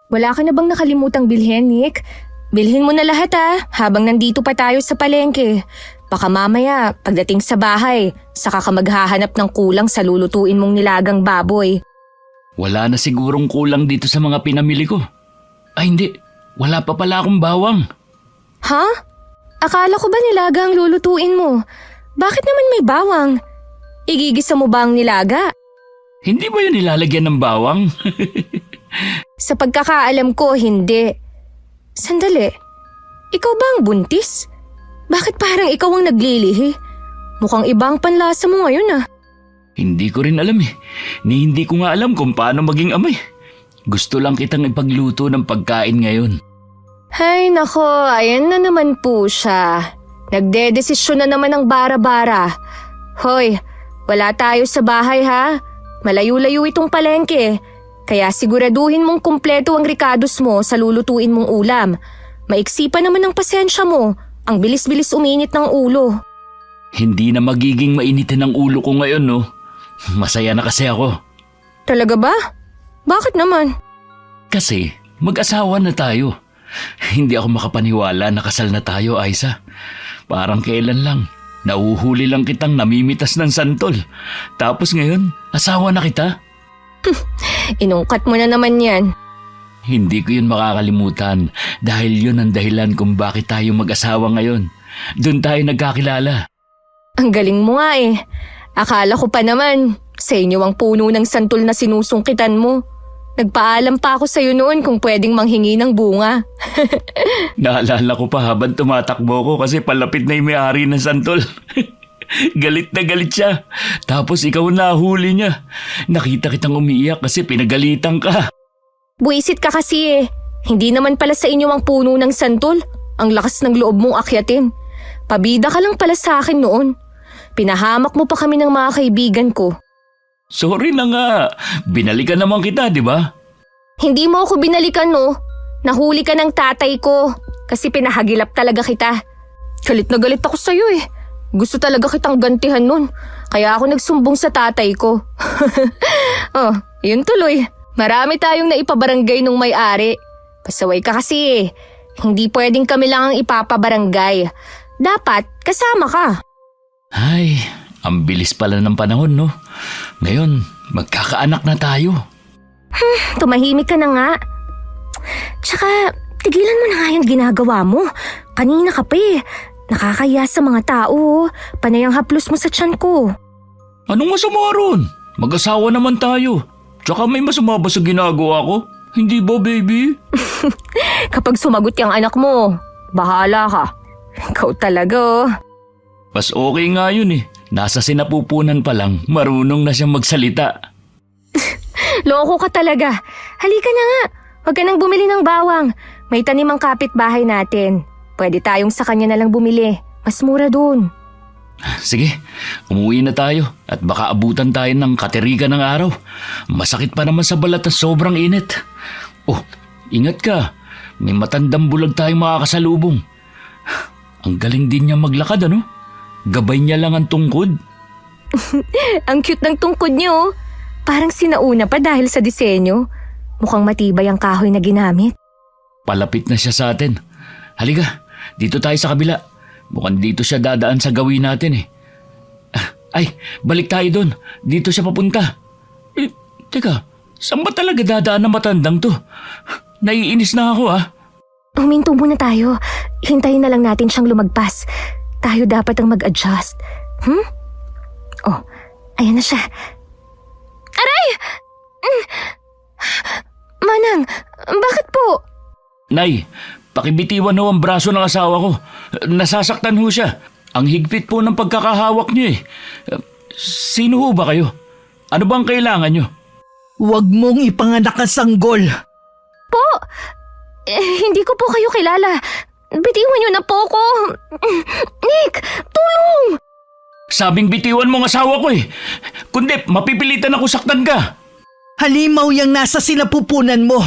Wala ka na bang nakalimutang bilhin, Nick? Bilhin mo na lahat habang nandito pa tayo sa palengke. Baka mamaya, pagdating sa bahay, saka ka maghahanap ng kulang sa lulutuin mong nilagang baboy. Wala na sigurong kulang dito sa mga pinamili ko. Ay hindi, wala pa pala akong bawang. Ha? Akala ko ba nilaga ang lulutuin mo? Bakit naman may bawang? Igigisa mo ba ang nilaga? Hindi ba yun nilalagyan ng bawang? Sa pagkakaalam ko, hindi. Sandali, ikaw ba ang buntis? Bakit parang ikaw ang naglilihi? Mukhang ibang panlasa mo ngayon Hindi ko rin alam Ni hindi ko nga alam kung paano maging ama. Gusto lang kitang ipagluto ng pagkain ngayon. Hay nako, ayan na naman po siya. Nagdedesisyon na naman ng bara-bara. Hoy, wala tayo sa bahay Malayo-layo itong palengke. Kaya siguraduhin mong kumpleto ang rekados mo sa lulutuin mong ulam. Maiksi pa naman ang pasensya mo. Ang bilis-bilis uminit ng ulo. Hindi na magiging mainitin ang ulo ko ngayon, no? Masaya na kasi ako. Talaga ba? Bakit naman? Kasi mag-asawa na tayo. Hindi ako makapaniwala na kasal na tayo, Aiza. Parang kailan lang. Nauhuli lang kitang namimitas ng santol. Tapos ngayon, asawa na kita. Inungkat mo na naman yan. Hindi ko yun makakalimutan dahil yun ang dahilan kung bakit tayo mag-asawa ngayon. Doon tayo nagkakilala. Ang galing mo nga Akala ko pa naman, sa inyo ang puno ng santol na sinusungkitan mo. Nagpaalam pa ako sa'yo noon kung pwedeng manghingi ng bunga. Naalala ko pa habang tumatakbo ko kasi palapit na yung may-ari ng santol. Galit na galit siya. Tapos ikaw nahuli niya. Nakita kitang umiiyak kasi pinagalitan ka. Buisit ka kasi Hindi naman pala sa inyo ang puno ng santol. Ang lakas ng loob mong akyatin. Pabida ka lang pala sa akin noon. Pinahamak mo pa kami ng mga kaibigan ko. Sorry na nga. Binalikan naman kita, di ba? Hindi mo ako binalikan, no? Nahuli ka ng tatay ko. Kasi pinahagilap talaga kita. Galit na galit ako sa'yo Gusto talaga kitang gantihan nun. Kaya ako nagsumbong sa tatay ko. Oh, yun tuloy. Marami tayong naipabarangay nung may-ari. Pasaway ka kasi Hindi pwedeng kami lang ang ipapabarangay. Dapat kasama ka. Ay, ang bilis pala ng panahon, no? Ngayon, magkakaanak na tayo. Tumahimik ka na nga. Tsaka, tigilan mo na nga yung ginagawa mo. Kanina ka pa Nakakaya sa mga tao. Panay ang haplos mo sa tiyan ko. Anong masama ron? Mag-asawa naman tayo. Tsaka may masama ba sa ginagawa ko? Hindi ba, baby? Kapag sumagot yung anak mo, bahala ka. Ikaw talaga Mas okay nga yun Nasa sinapupunan pa lang, marunong na siyang magsalita. Loko ka talaga. Halika na nga. Huwag ka nang bumili ng bawang. May tanim ang kapitbahay natin. Pwede tayong sa kanya na lang bumili. Mas mura dun. Sige, umuwi na tayo at baka abutan tayo ng kateriga ng araw. Masakit pa naman sa balat at sobrang init. Oh, ingat ka. May matandang bulag tayong makakasalubong. Ang galing din niya maglakad, Gabay niya lang ang tungkod. Ang cute ng tungkod niyo. Parang sinauna pa dahil sa disenyo. Mukhang matibay ang kahoy na ginamit. Palapit na siya sa atin. Halika, dito tayo sa kabila. Mukhang dito siya dadaan sa gawin natin Ay, balik tayo doon. Dito siya papunta. Teka, saan ba talaga dadaan ang matandang to? Naiinis na ako Huminto muna tayo. Hintayin na lang natin siyang lumagpas. Tayo dapat ang mag-adjust. Oh, ayan na siya. Aray! Manang, bakit po? Nay, pakibitiwan ho ang braso ng asawa ko. Nasasaktan ho siya. Ang higpit po ng pagkakahawak niyo Sino ho ba kayo? Ano bang kailangan niyo? Huwag mong ipanganak ang sanggol. Po, hindi ko po kayo kilala. Bitiwan niyo na po ko. Nick, tulong! Sabing bitiwan mo ang asawa ko Kundi, mapipilitan ako saktan ka. Halimaw yang nasa sinapupunan mo.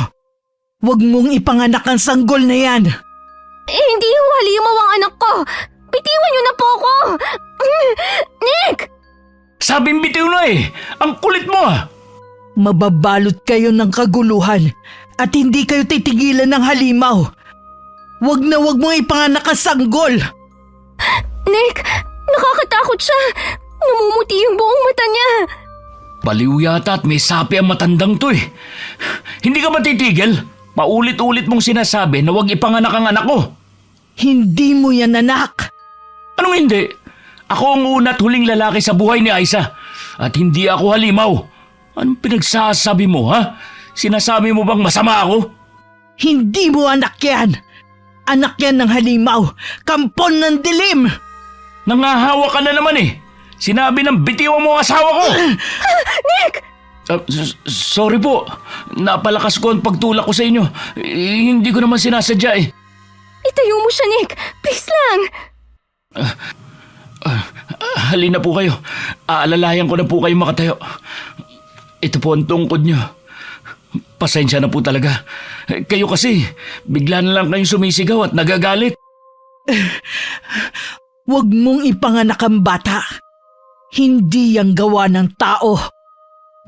Huwag mong ipanganak ang sanggol na yan. Hindi ho halimaw ang anak ko. Bitiwan niyo na po ko. Nick! Sabing bitiw na Ang kulit mo Mababalot kayo ng kaguluhan at hindi kayo titigilan ng halimaw. Wag na wag mong ipanganak ang sanggol. Nick, nakakatakot siya. Namumuti yung buong mata niya. Baliw yata at may sapi ang matandang to eh. Hindi ka ba titigil? Paulit-ulit mong sinasabi na huwag ipanganak ang anak ko. Hindi mo yan anak. Anong hindi? Ako ang una at huling lalaki sa buhay ni Aisa. At hindi ako halimaw. Anong pinagsasabi mo, ha? Sinasabi mo bang masama ako? Hindi mo anak yan. Anak yan ng halimaw. Kampon ng dilim. Nangahawa ka na naman eh. Sinabi ng bitiwan mo ang asawa ko. Nick! Sorry po. Napalakas ko ang pagtulak ko sa inyo. Hindi ko naman sinasadya eh. Itayo mo siya, Nick. Please lang. Halina po kayo. Aalalayan ko na po kayo makatayo. Ito po ang tungkod nyo. Pasensya na po talaga. Kayo kasi, bigla na lang kayong sumisigaw at nagagalit. Huwag mong ipanganak ang bata. Hindi yang gawa ng tao.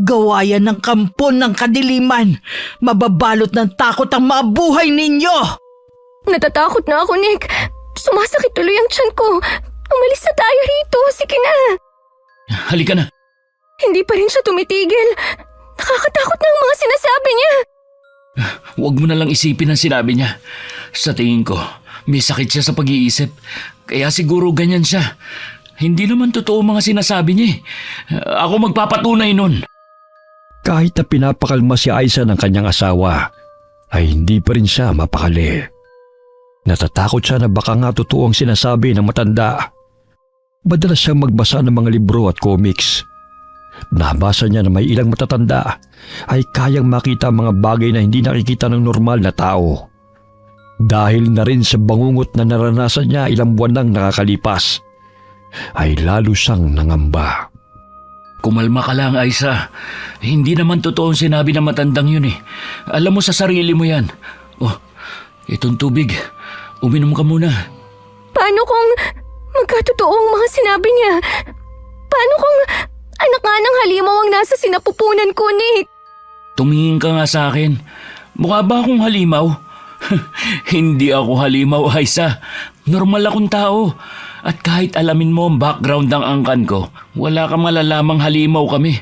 Gawa yan ng kampon ng kadiliman. Mababalot ng takot ang mga buhay ninyo. Natatakot na ako, Nick. Sumasakit tuloy ang tiyan ko. Umalis na tayo rito. Sige na. Halika na. Hindi pa rin siya tumitigil. Nakakatakot na ang mga sinasabi niya. Huwag mo na lang isipin ang sinabi niya. Sa tingin ko, may sakit siya sa pag-iisip. Kaya siguro ganyan siya. Hindi naman totoo mga sinasabi niya eh. Ako magpapatunay nun. Kahit na pinapakalma si Aisa ng kanyang asawa, ay hindi pa rin siya mapakali. Natatakot siya na baka nga totoo ang sinasabi ng matanda. Madalas siyang magbasa ng mga libro at comics. Nabasa niya na may ilang matatanda ay kayang makita ang mga bagay na hindi nakikita ng normal na tao. Dahil na rin sa bangungot na naranasan niya ilang buwan nang nakakalipas, ay lalo siyang nangamba. Kumalma ka lang, Aisa. Hindi naman totoo ang sinabi ng matandang yun eh. Alam mo sa sarili mo yan. Oh, itong tubig. Uminom ka muna. Paano kung magkatotoo ang mga sinabi niya? Paano kung anak nga ng halimaw ang nasa sinapupunan ko, Nick? Tumingin ka nga sa akin. Mukha ba akong halimaw? Hindi ako halimaw, Aisa. Normal akong tao. At kahit alamin mo ang background ng angkan ko, wala kang malalamang halimaw kami.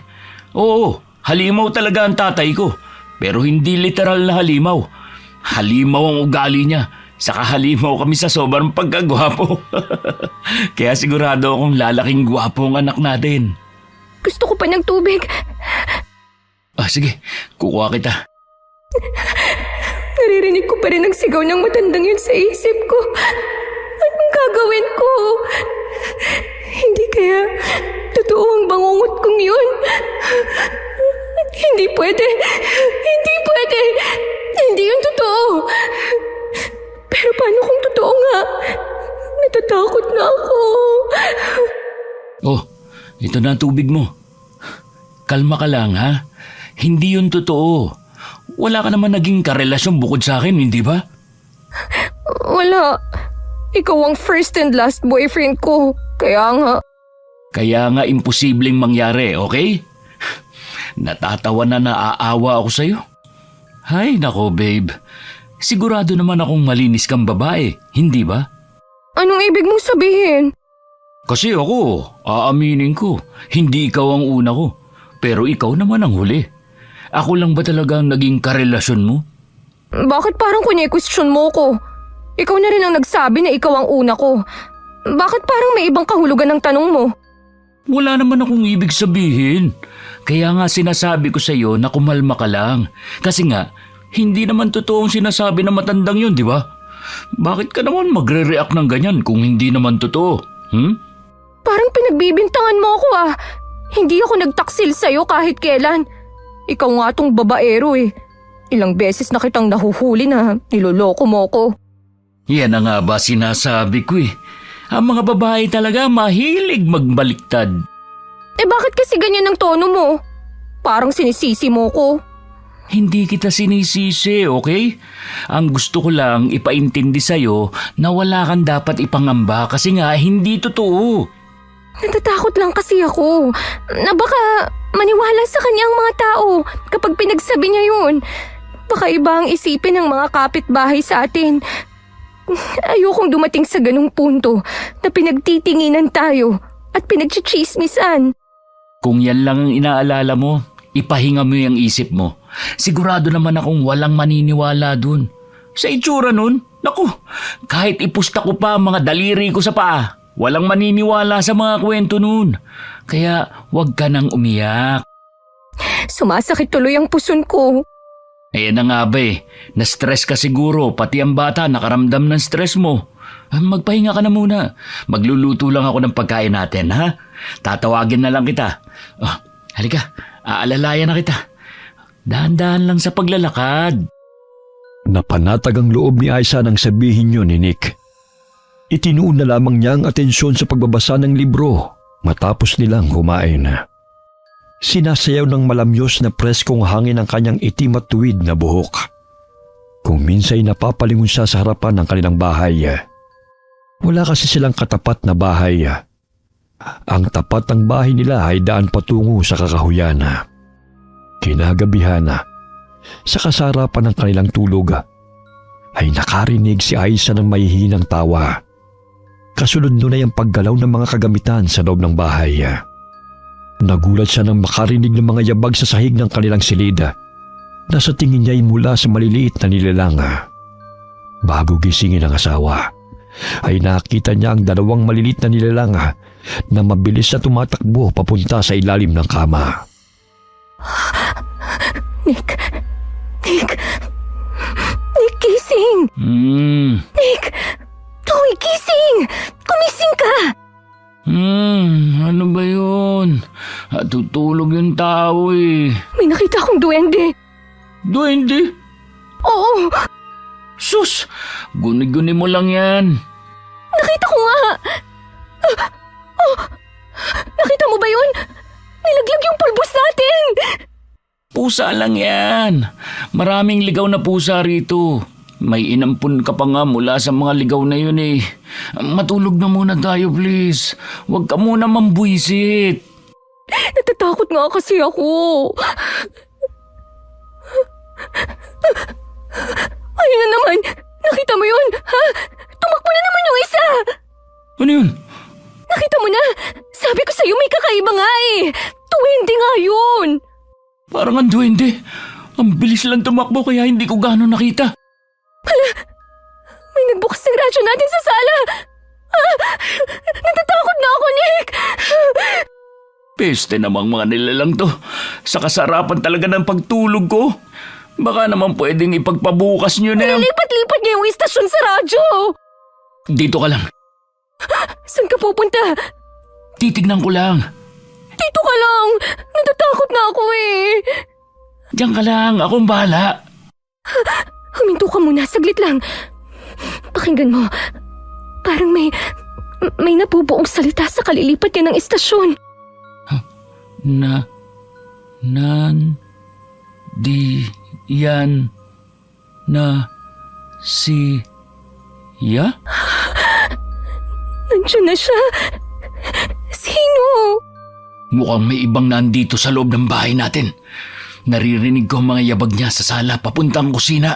Oo, halimaw talaga ang tatay ko. Pero hindi literal na halimaw. Halimaw ang ugali niya. Saka halimaw kami sa sobrang pagkagwapo. Kaya sigurado akong lalaking gwapo ang anak natin. Gusto ko pa ng tubig. Sige, kukuha kita. Naririnig ko pa rin ang sigaw ng matandang yun sa isip ko. Anong gagawin ko? Hindi kaya totoo ang bangungot kong yun? Hindi pwede. Hindi pwede. Hindi yun totoo. Pero paano kung totoo nga? Natatakot na ako. Oh, ito na ang tubig mo. Kalma ka lang, ha? Hindi yun totoo. Wala ka naman naging karelasyon bukod sa akin, hindi ba? Wala. Ikaw ang first and last boyfriend ko. Kaya nga imposibleng mangyari, okay? Natatawa na naaawa ako sa'yo. Hay nako, babe. Sigurado naman akong malinis kang babae, hindi ba? Anong ibig mong sabihin? Kasi ako, aaminin ko, hindi ikaw ang una ko. Pero ikaw naman ang huli. Ako lang ba talaga ang naging karelasyon mo? Bakit parang kunya-question mo ko? Ikaw na rin ang nagsabi na ikaw ang una ko. Bakit parang may ibang kahulugan ng tanong mo? Wala naman akong ibig sabihin. Kaya nga sinasabi ko sa iyo na kumalma ka lang. Kasi nga, hindi naman totoo ang sinasabi ng matandang yun, di ba? Bakit ka naman magre-react ng ganyan kung hindi naman totoo? Parang pinagbibintangan mo ako ah. Hindi ako nagtaksil sa'yo kahit kailan. Ikaw nga tong babaero eh. Ilang beses na kitang nahuhuli na niloloko mo ko. Yan na nga ba sinasabi ko eh. Ang mga babae talaga mahilig magbaliktad. Bakit kasi ganyan ang tono mo? Parang sinisisi mo ko. Hindi kita sinisisi, okay? Ang gusto ko lang ipaintindi sa'yo na wala kang dapat ipangamba kasi nga hindi totoo. Natatakot lang kasi ako na baka maniwala sa kanya ang mga tao kapag pinagsabi niya yun. Baka iba ang isipin ng mga kapitbahay sa atin. Ayokong dumating sa ganung punto na pinagtitinginan tayo at pinagchichismisan. Kung yan lang ang inaalala mo, ipahinga mo yung isip mo. Sigurado naman akong walang maniniwala dun. Sa itsura nun, naku, kahit ipusta ko pa ang mga daliri ko sa paa, walang maniniwala sa mga kwento nun. Kaya wag ka nang umiyak. Sumasakit tuloy ang puson ko. Ayan na nga ba eh, na-stress ka siguro, pati ang bata nakaramdam ng stress mo. Magpahinga ka na muna. Magluluto lang ako ng pagkain natin, ha? Tatawagin na lang kita. Oh, halika, aalalayan na kita. Dahan-dahan lang sa paglalakad. Napanatag ang loob ni Aiza nang sabihin yun ni Nick. Itinuon na lamang niya ang atensyon sa pagbabasa ng libro matapos nilang kumain. Sinasayaw ng malamyos na preskong hangin ang kanyang itim at tuwid na buhok. Kung minsa'y napapalingon siya sa harapan ng kanilang bahay. Wala kasi silang katapat na bahay. Ang tapat ng bahay nila ay daan patungo sa kakahuyan. Kinagabihan, sa kasarapan ng kanilang tulog, ay nakarinig si Aiza ng mahihinang tawa. Kasunod nun ay ang paggalaw ng mga kagamitan sa loob ng bahay. Nagulat siya nang makarinig ng mga yabag sa sahig ng kanilang silid na sa tingin niya ay mula sa maliliit na nilalang. Bago gisingin ang asawa, ay nakita niya ang dalawang maliliit na nilalang na mabilis na tumatakbo papunta sa ilalim ng kama. Nick, gising! Nick, Toy, gising! Kumising ka! Ano ba yun? Tutulog yung tao eh. May nakita akong duwende. Duwende? Oo, Sus! Guni-guni mo lang yan. nakita ko nga. Nakita mo ba yun? Nilaglag yung pulbos natin. Pusa lang yan. Maraming ligaw na pusa rito. May inampun ka pa nga mula sa mga ligaw na yun eh. Matulog na muna tayo please. Huwag ka muna mambuisit. Natatakot nga kasi ako. Ayun na naman. Nakita mo yun? Ha? Tumakbo na naman yung isa. Ano yun? Nakita mo na? Sabi ko sa'yo may kakaiba nga eh. Tuwende nga yun. Parang ang duwende. Ang bilis lang tumakbo kaya hindi ko gaano nakita. May nagbukas ng radyo natin sa sala. Natatakot na ako, Nick. Peste namang mga nilalang to. Sa kasarapan talaga ng pagtulog ko. Baka naman pwedeng ipagpabukas nyo na. Nilipat-lipat niya yung istasyon sa radyo. Dito ka lang. Saan ka pupunta? Titignan ko lang. Dito ka lang. Natatakot na ako eh. Diyan ka lang. Akong bahala. Huminto ka muna. Saglit lang. Pakinggan mo. Parang may nabubuong salita sa kalilipat niya ng istasyon. Di yan na si Ya? Nandiyan na siya. Sino? Mukhang may ibang nandito sa loob ng bahay natin. Naririnig ko ang mga yabag niya sa sala papuntang kusina.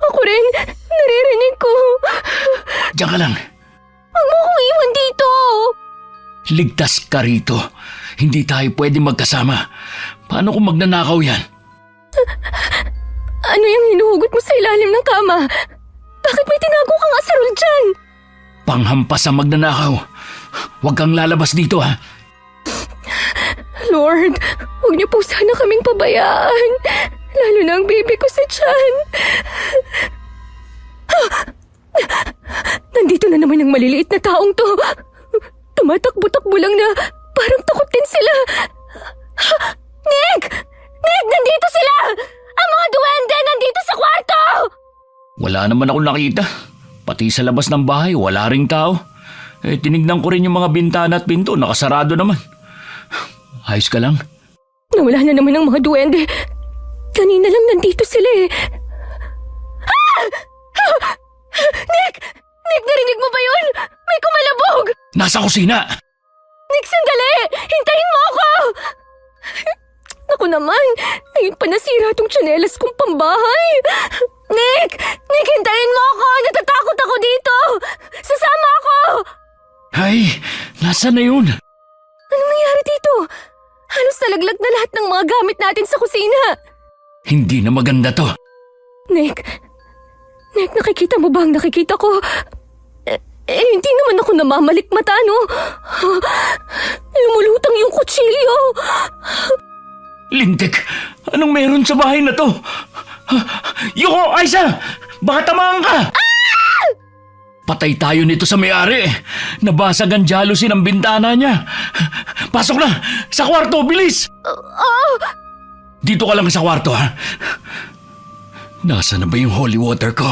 Ako rin. Naririnig ko. Diyan ka lang. Huwag mo akong iwan dito. Ligtas ka rito. Hindi tayo pwede magkasama. Paano kung magnanakaw yan? Ano yung hinuhugot mo sa ilalim ng kama? Bakit may tinago kang asarol dyan? Panghampas sa magnanakaw. Huwag kang lalabas dito ha. Lord, huwag niyo po sana kaming pabayaan. Lalo na ang baby ko sa tiyan. Nandito na naman ang maliliit na taong to. Tumatakbo-takbo lang na parang takot din sila. Nick! Nick, nandito sila! Ang mga duwende nandito sa kwarto! Wala naman ako nakita. Pati sa labas ng bahay, wala ring tao. Tinignan ko rin yung mga bintana at pinto, nakasarado naman. Ayos ka lang? Nawala na naman ang mga duwende. Kanina lang nandito sila eh. Nick! Nick, narinig mo ba yun? May kumalabog! Nasa kusina! Nick, sandali! Hintayin mo ako! Naku naman, ngayon pa nasira tong tsinelas kong pambahay. Nick! Nick, hintayin mo ako! Natatakot ako dito! Sasama ako! Ay, nasaan na yun? Anong nangyari dito? Halos nalaglag na lahat ng mga gamit natin sa kusina. Hindi na maganda to. Nick, nakikita mo ba ang nakikita ko? Hindi naman ako namamalikmata, no? Lumulutang yung kutsilyo. Lintik, anong meron sa bahay na to? Yoko, Aiza! Baka tamaan ka! Patay tayo nito sa may-ari. Nabasag ang jealousy ng bintana niya. Pasok na! Sa kwarto, bilis! Dito ka lang sa kwarto, ha? Nasaan na ba yung holy water ko?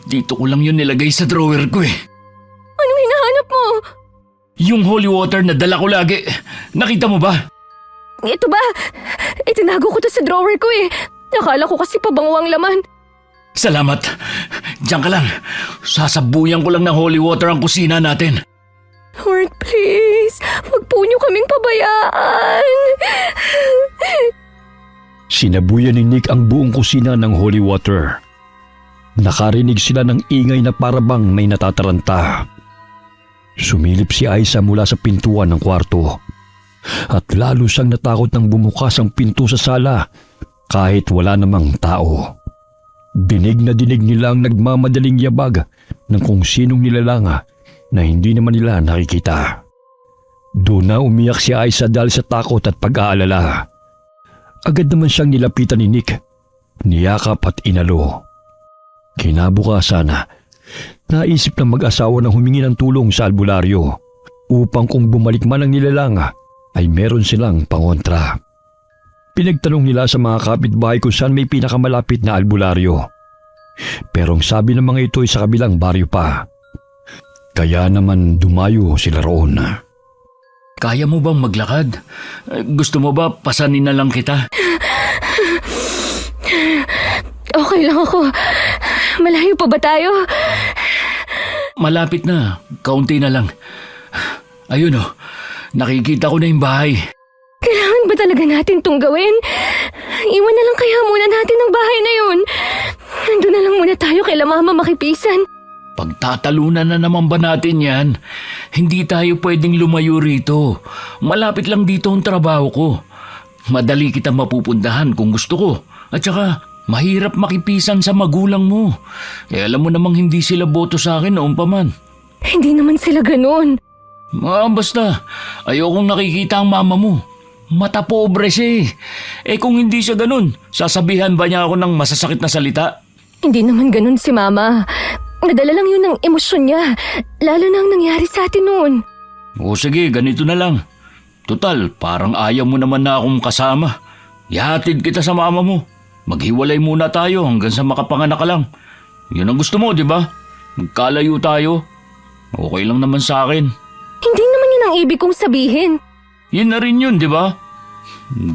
Dito ko lang yun nilagay sa drawer ko, eh. Anong hinahanap mo? Yung holy water na dala ko lagi. Nakita mo ba? Ito ba? Itinago ko to sa drawer ko eh. Nakala ko kasi pabango ang laman. Salamat. Diyan ka lang. Sasabuyan ko lang ng holy water ang kusina natin. Lord, please. Huwag po niyo kaming pabayaan. Sinabuyan ni Nick ang buong kusina ng holy water. Nakarinig sila ng ingay na parabang may natataranta. Sumilip si Aiza mula sa pintuan ng kwarto. At lalo siyang natakot nang bumukas ang pinto sa sala kahit wala namang tao. Dinig na dinig nila ang nagmamadaling yabag ng kung sinong nilalanga na hindi naman nila nakikita. Doon na umiyak si Aiza dahil sa takot at pag-aalala. Agad naman siyang nilapitan ni Nick, niyakap at inalo. Kinabukasan, naisip ng mag-asawa na humingi ng tulong sa albularyo upang kung bumalik man ang nilalanga ay meron silang pangontra. Pinagtanong nila sa mga kapitbahay kung saan may pinakamalapit na albularyo. Pero ang sabi ng mga ito ay sa kabilang baryo pa. Kaya naman dumayo sila roon. Kaya mo bang maglakad? Gusto mo ba pasanin na lang kita? Okay lang ako. Malayo pa ba tayo? Malapit na. Kaunti na lang. Ayun oh, nakikita ko na yung bahay. Kailangan ba talaga natin tong gawin? Iwan na lang kaya muna natin ang bahay na yun. Nandun na lang muna tayo kay Mama makipisan. Pagtatalunan na naman ba natin yan? Hindi tayo pwedeng lumayo rito. Malapit lang dito ang trabaho ko. Madali kitang mapupuntahan kung gusto ko. At saka, mahirap makipisan sa magulang mo. Eh alam mo namang hindi sila boto sa akin noon pa man. Hindi naman sila ganun. Basta, ayokong nakikita ang mama mo. Mata pobre siya eh. Eh kung hindi siya ganun, sasabihan ba niya ako ng masasakit na salita? Hindi naman ganun si Mama. Nadala lang yun ng emosyon niya. Lalo na ang nangyari sa atin noon. O sige, ganito na lang. Tutal, parang ayaw mo naman na akong kasama. Ihatid kita sa mama mo. Maghiwalay muna tayo hanggang sa makapanganak ka lang. Yun ang gusto mo, di ba? Magkalayo tayo. Okay lang naman sa akin. Hindi naman yun ang ibig kong sabihin. Yun na rin yun, di ba?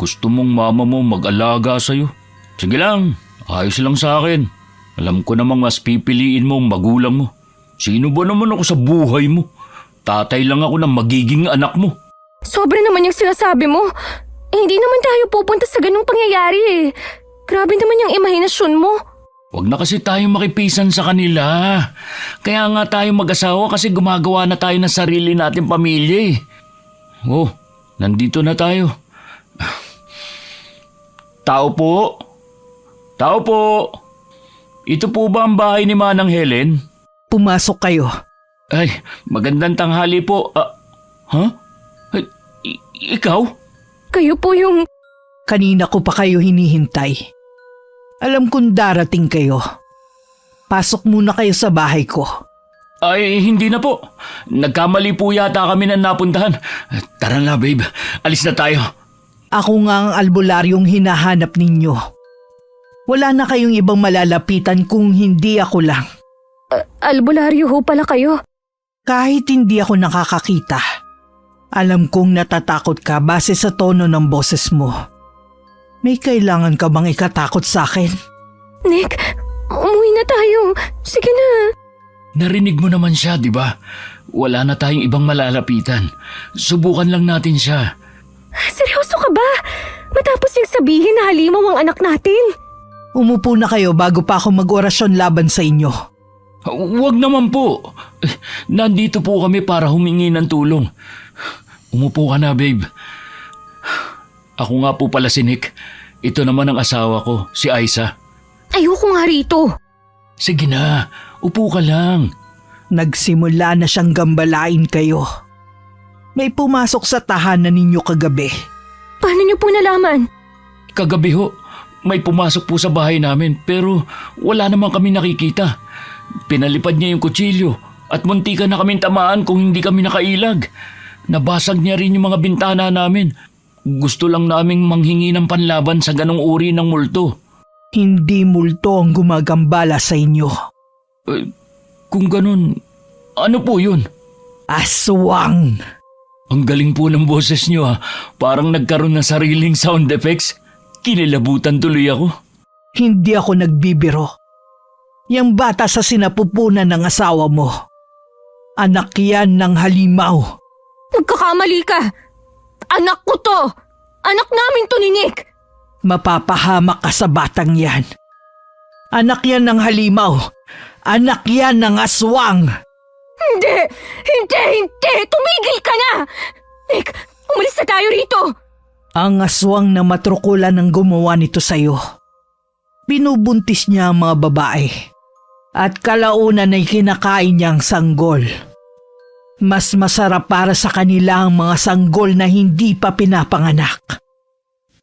Gusto mong mama mo mag-alaga sa'yo. Sige lang, ayos lang sa akin. Alam ko namang mas pipiliin mo ang magulang mo. Sino ba naman ako sa buhay mo? Tatay lang ako ng magiging anak mo. Sobra naman yung sinasabi mo. Hindi naman tayo pupunta sa ganung pangyayari eh. Grabe naman yung imahinasyon mo. Huwag na kasi tayo makipisan sa kanila. Kaya nga tayo mag-asawa kasi gumagawa na tayo ng sarili nating pamilya eh. Oh, nandito na tayo. Tao po? Tao po? Ito po ba ang bahay ni Manang Helen? Pumasok kayo. Ay, magandang tanghali po. Ay, ikaw? Kayo po yung... Kanina ko pa kayo hinihintay. Alam kong darating kayo. Pasok muna kayo sa bahay ko. Ay, hindi na po. Nagkamali po yata kami na napuntahan. Tara na, babe. Alis na tayo. Ako nga ang albularyong hinahanap ninyo. Wala na kayong ibang malalapitan kung hindi ako lang. Albularyo ho pala kayo. Kahit hindi ako nakakakita, alam kong natatakot ka base sa tono ng boses mo. May kailangan ka bang ikatakot sa akin? Nick, umuwi na tayo. Sige na. Narinig mo naman siya, di ba? Wala na tayong ibang malalapitan. Subukan lang natin siya. Seryoso ka ba? Matapos yung sabihin na halimaw ang anak natin. Umupo na kayo bago pa ako mag-orasyon laban sa inyo. Huwag naman po. Nandito po kami para humingi ng tulong. Umupo ka na, babe. Ako nga po pala si Nick. Ito naman ang asawa ko, si Aiza. Ayoko nga rito. Sige na, upo ka lang. Nagsimula na siyang gambalain kayo. May pumasok sa tahanan ninyo kagabi. Paano niyo po nalaman? Kagabi ho, may pumasok po sa bahay namin pero wala naman kami nakikita. Pinalipad niya yung kutsilyo at muntikan na kaming tamaan kung hindi kami nakailag. Nabasag niya rin yung mga bintana namin. Gusto lang naming manghingi ng panlaban sa ganong uri ng multo. Hindi multo ang gumagambala sa inyo. Kung ganun, ano po yun? Aswang! Ang galing po ng boses niyo ha. Parang nagkaroon ng sariling sound effects. Kinilabutan tuloy ako. Hindi ako nagbibiro. Yang bata sa sinapupunan ng asawa mo. Anak yan ng halimaw. Nagkakamali ka. Anak ko to. Anak namin to ni Nick. Mapapahamak ka sa batang yan. Anak yan ng halimaw. Anak yan ng aswang. Hindi! Hindi! Tumigil ka na! Nick, umalis na tayo rito! Ang aswang na matrukulan ang gumawa nito sa'yo. Binubuntis niya ang mga babae. At kalaunan ay kinakain niya ang sanggol. Mas masarap para sa kanila ang mga sanggol na hindi pa pinapanganak.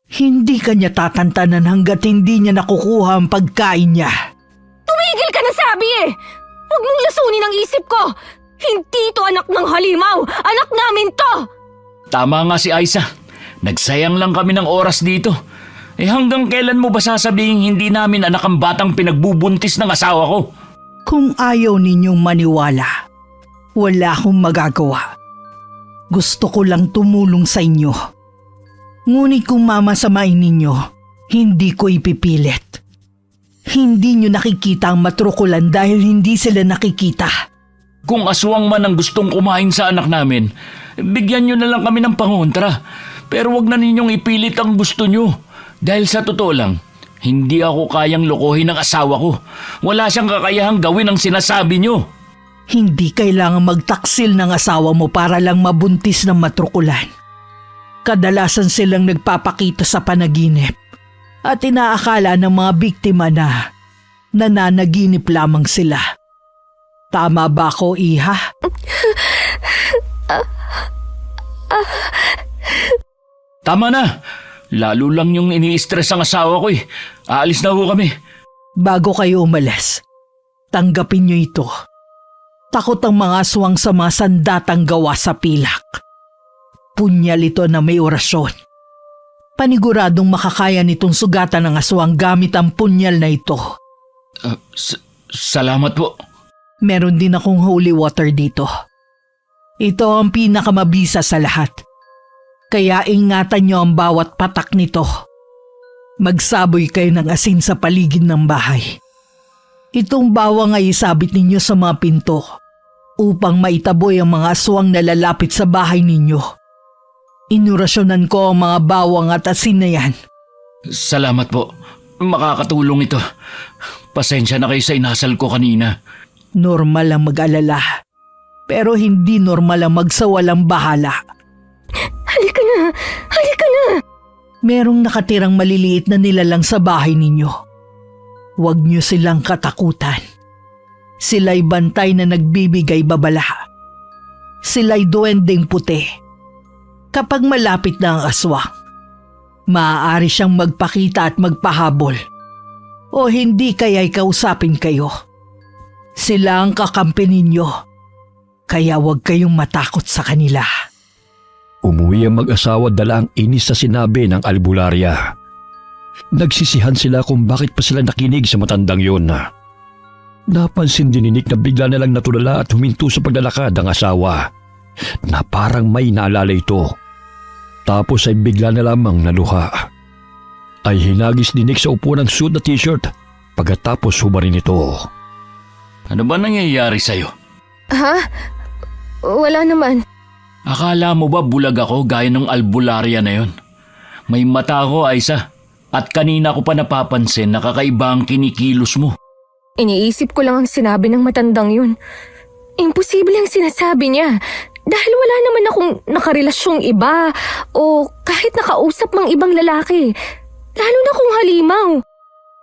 Hindi kanya tatantanan hanggat hindi niya nakukuha ang pagkain niya. Tumigil ka na sabi eh! Huwag mong lasunin ang isip ko! Hindi to anak ng halimaw! Anak namin to! Tama nga si Aiza. Nagsayang lang kami ng oras dito. Hanggang kailan mo ba sasabihin hindi namin anak ang batang pinagbubuntis ng asawa ko? Kung ayaw ninyong maniwala, wala akong magagawa. Gusto ko lang tumulong sa inyo. Ngunit kung mamasamain ninyo, hindi ko ipipilit. Hindi nyo nakikita ang matrukulan dahil hindi sila nakikita. Kung aswang man ang gustong kumain sa anak namin, bigyan nyo na lang kami ng pangontra. Pero wag na ninyong ipilit ang gusto nyo. Dahil sa totoo lang, hindi ako kayang lokohin ng asawa ko. Wala siyang kakayahang gawin ang sinasabi nyo. Hindi kailangan magtaksil ng asawa mo para lang mabuntis ng matrukulan. Kadalasan silang nagpapakita sa panaginip at inaakala ng mga biktima na nananaginip lamang sila. Tama ba ako, Iha? Tama na. Lalo lang yung ini-stress ang asawa ko eh. Aalis na ho kami. Bago kayo umalis, tanggapin niyo ito. Takot ang mga aswang sa mga sandatang gawa sa pilak. Punyal ito na may orasyon. Paniguradong makakaya nitong sugatan ng aswang gamit ang punyal na ito. Salamat po. Meron din akong holy water dito. Ito ang pinakamabisa sa lahat. Kaya ingatan niyo ang bawat patak nito. Magsaboy kayo ng asin sa paligid ng bahay. Itong bawang ay isabit ninyo sa mga pinto upang maitaboy ang mga aswang na lalapit sa bahay ninyo. Inurasyonan ko ang mga bawang at asin na yan. Salamat po. Makakatulong ito. Pasensya na kayo sa inasal ko kanina. Normal ang mag-alala. Pero hindi normal ang magsawalang bahala. Halika na! Halika na! Merong nakatirang maliliit na nilalang sa bahay ninyo. Huwag niyo silang katakutan. Sila'y bantay na nagbibigay babala. Sila'y duwendeng puti. Kapag malapit na ang aswang, maaari siyang magpakita at magpahabol. O hindi kaya'y kausapin kayo. Sila ang kakampi ninyo. Kaya huwag kayong matakot sa kanila. Umuwi ang mag-asawa dala ang inis sa sinabi ng albularya. Nagsisihan sila kung bakit pa sila nakinig sa matandang yun. Napansin din ni Nick na bigla na lang natulala at huminto sa paglalakad ang asawa na parang may naalala ito. Tapos ay bigla na lamang naluha. Ay hinagis ni Nick sa upo ng suit na t-shirt pagkatapos humarin ito. Ano ba nangyayari sa'yo? Ha? Wala naman. Akala mo ba bulag ako gaya ng albularya na yon? May mata ako, Aisa. At kanina ko pa napapansin na kakaiba ang kinikilos mo. Iniisip ko lang ang sinabi ng matandang yun. Imposible ang sinasabi niya. Dahil wala naman akong nakarelasyong iba o kahit nakausap mang ibang lalaki. Lalo na kung halimaw.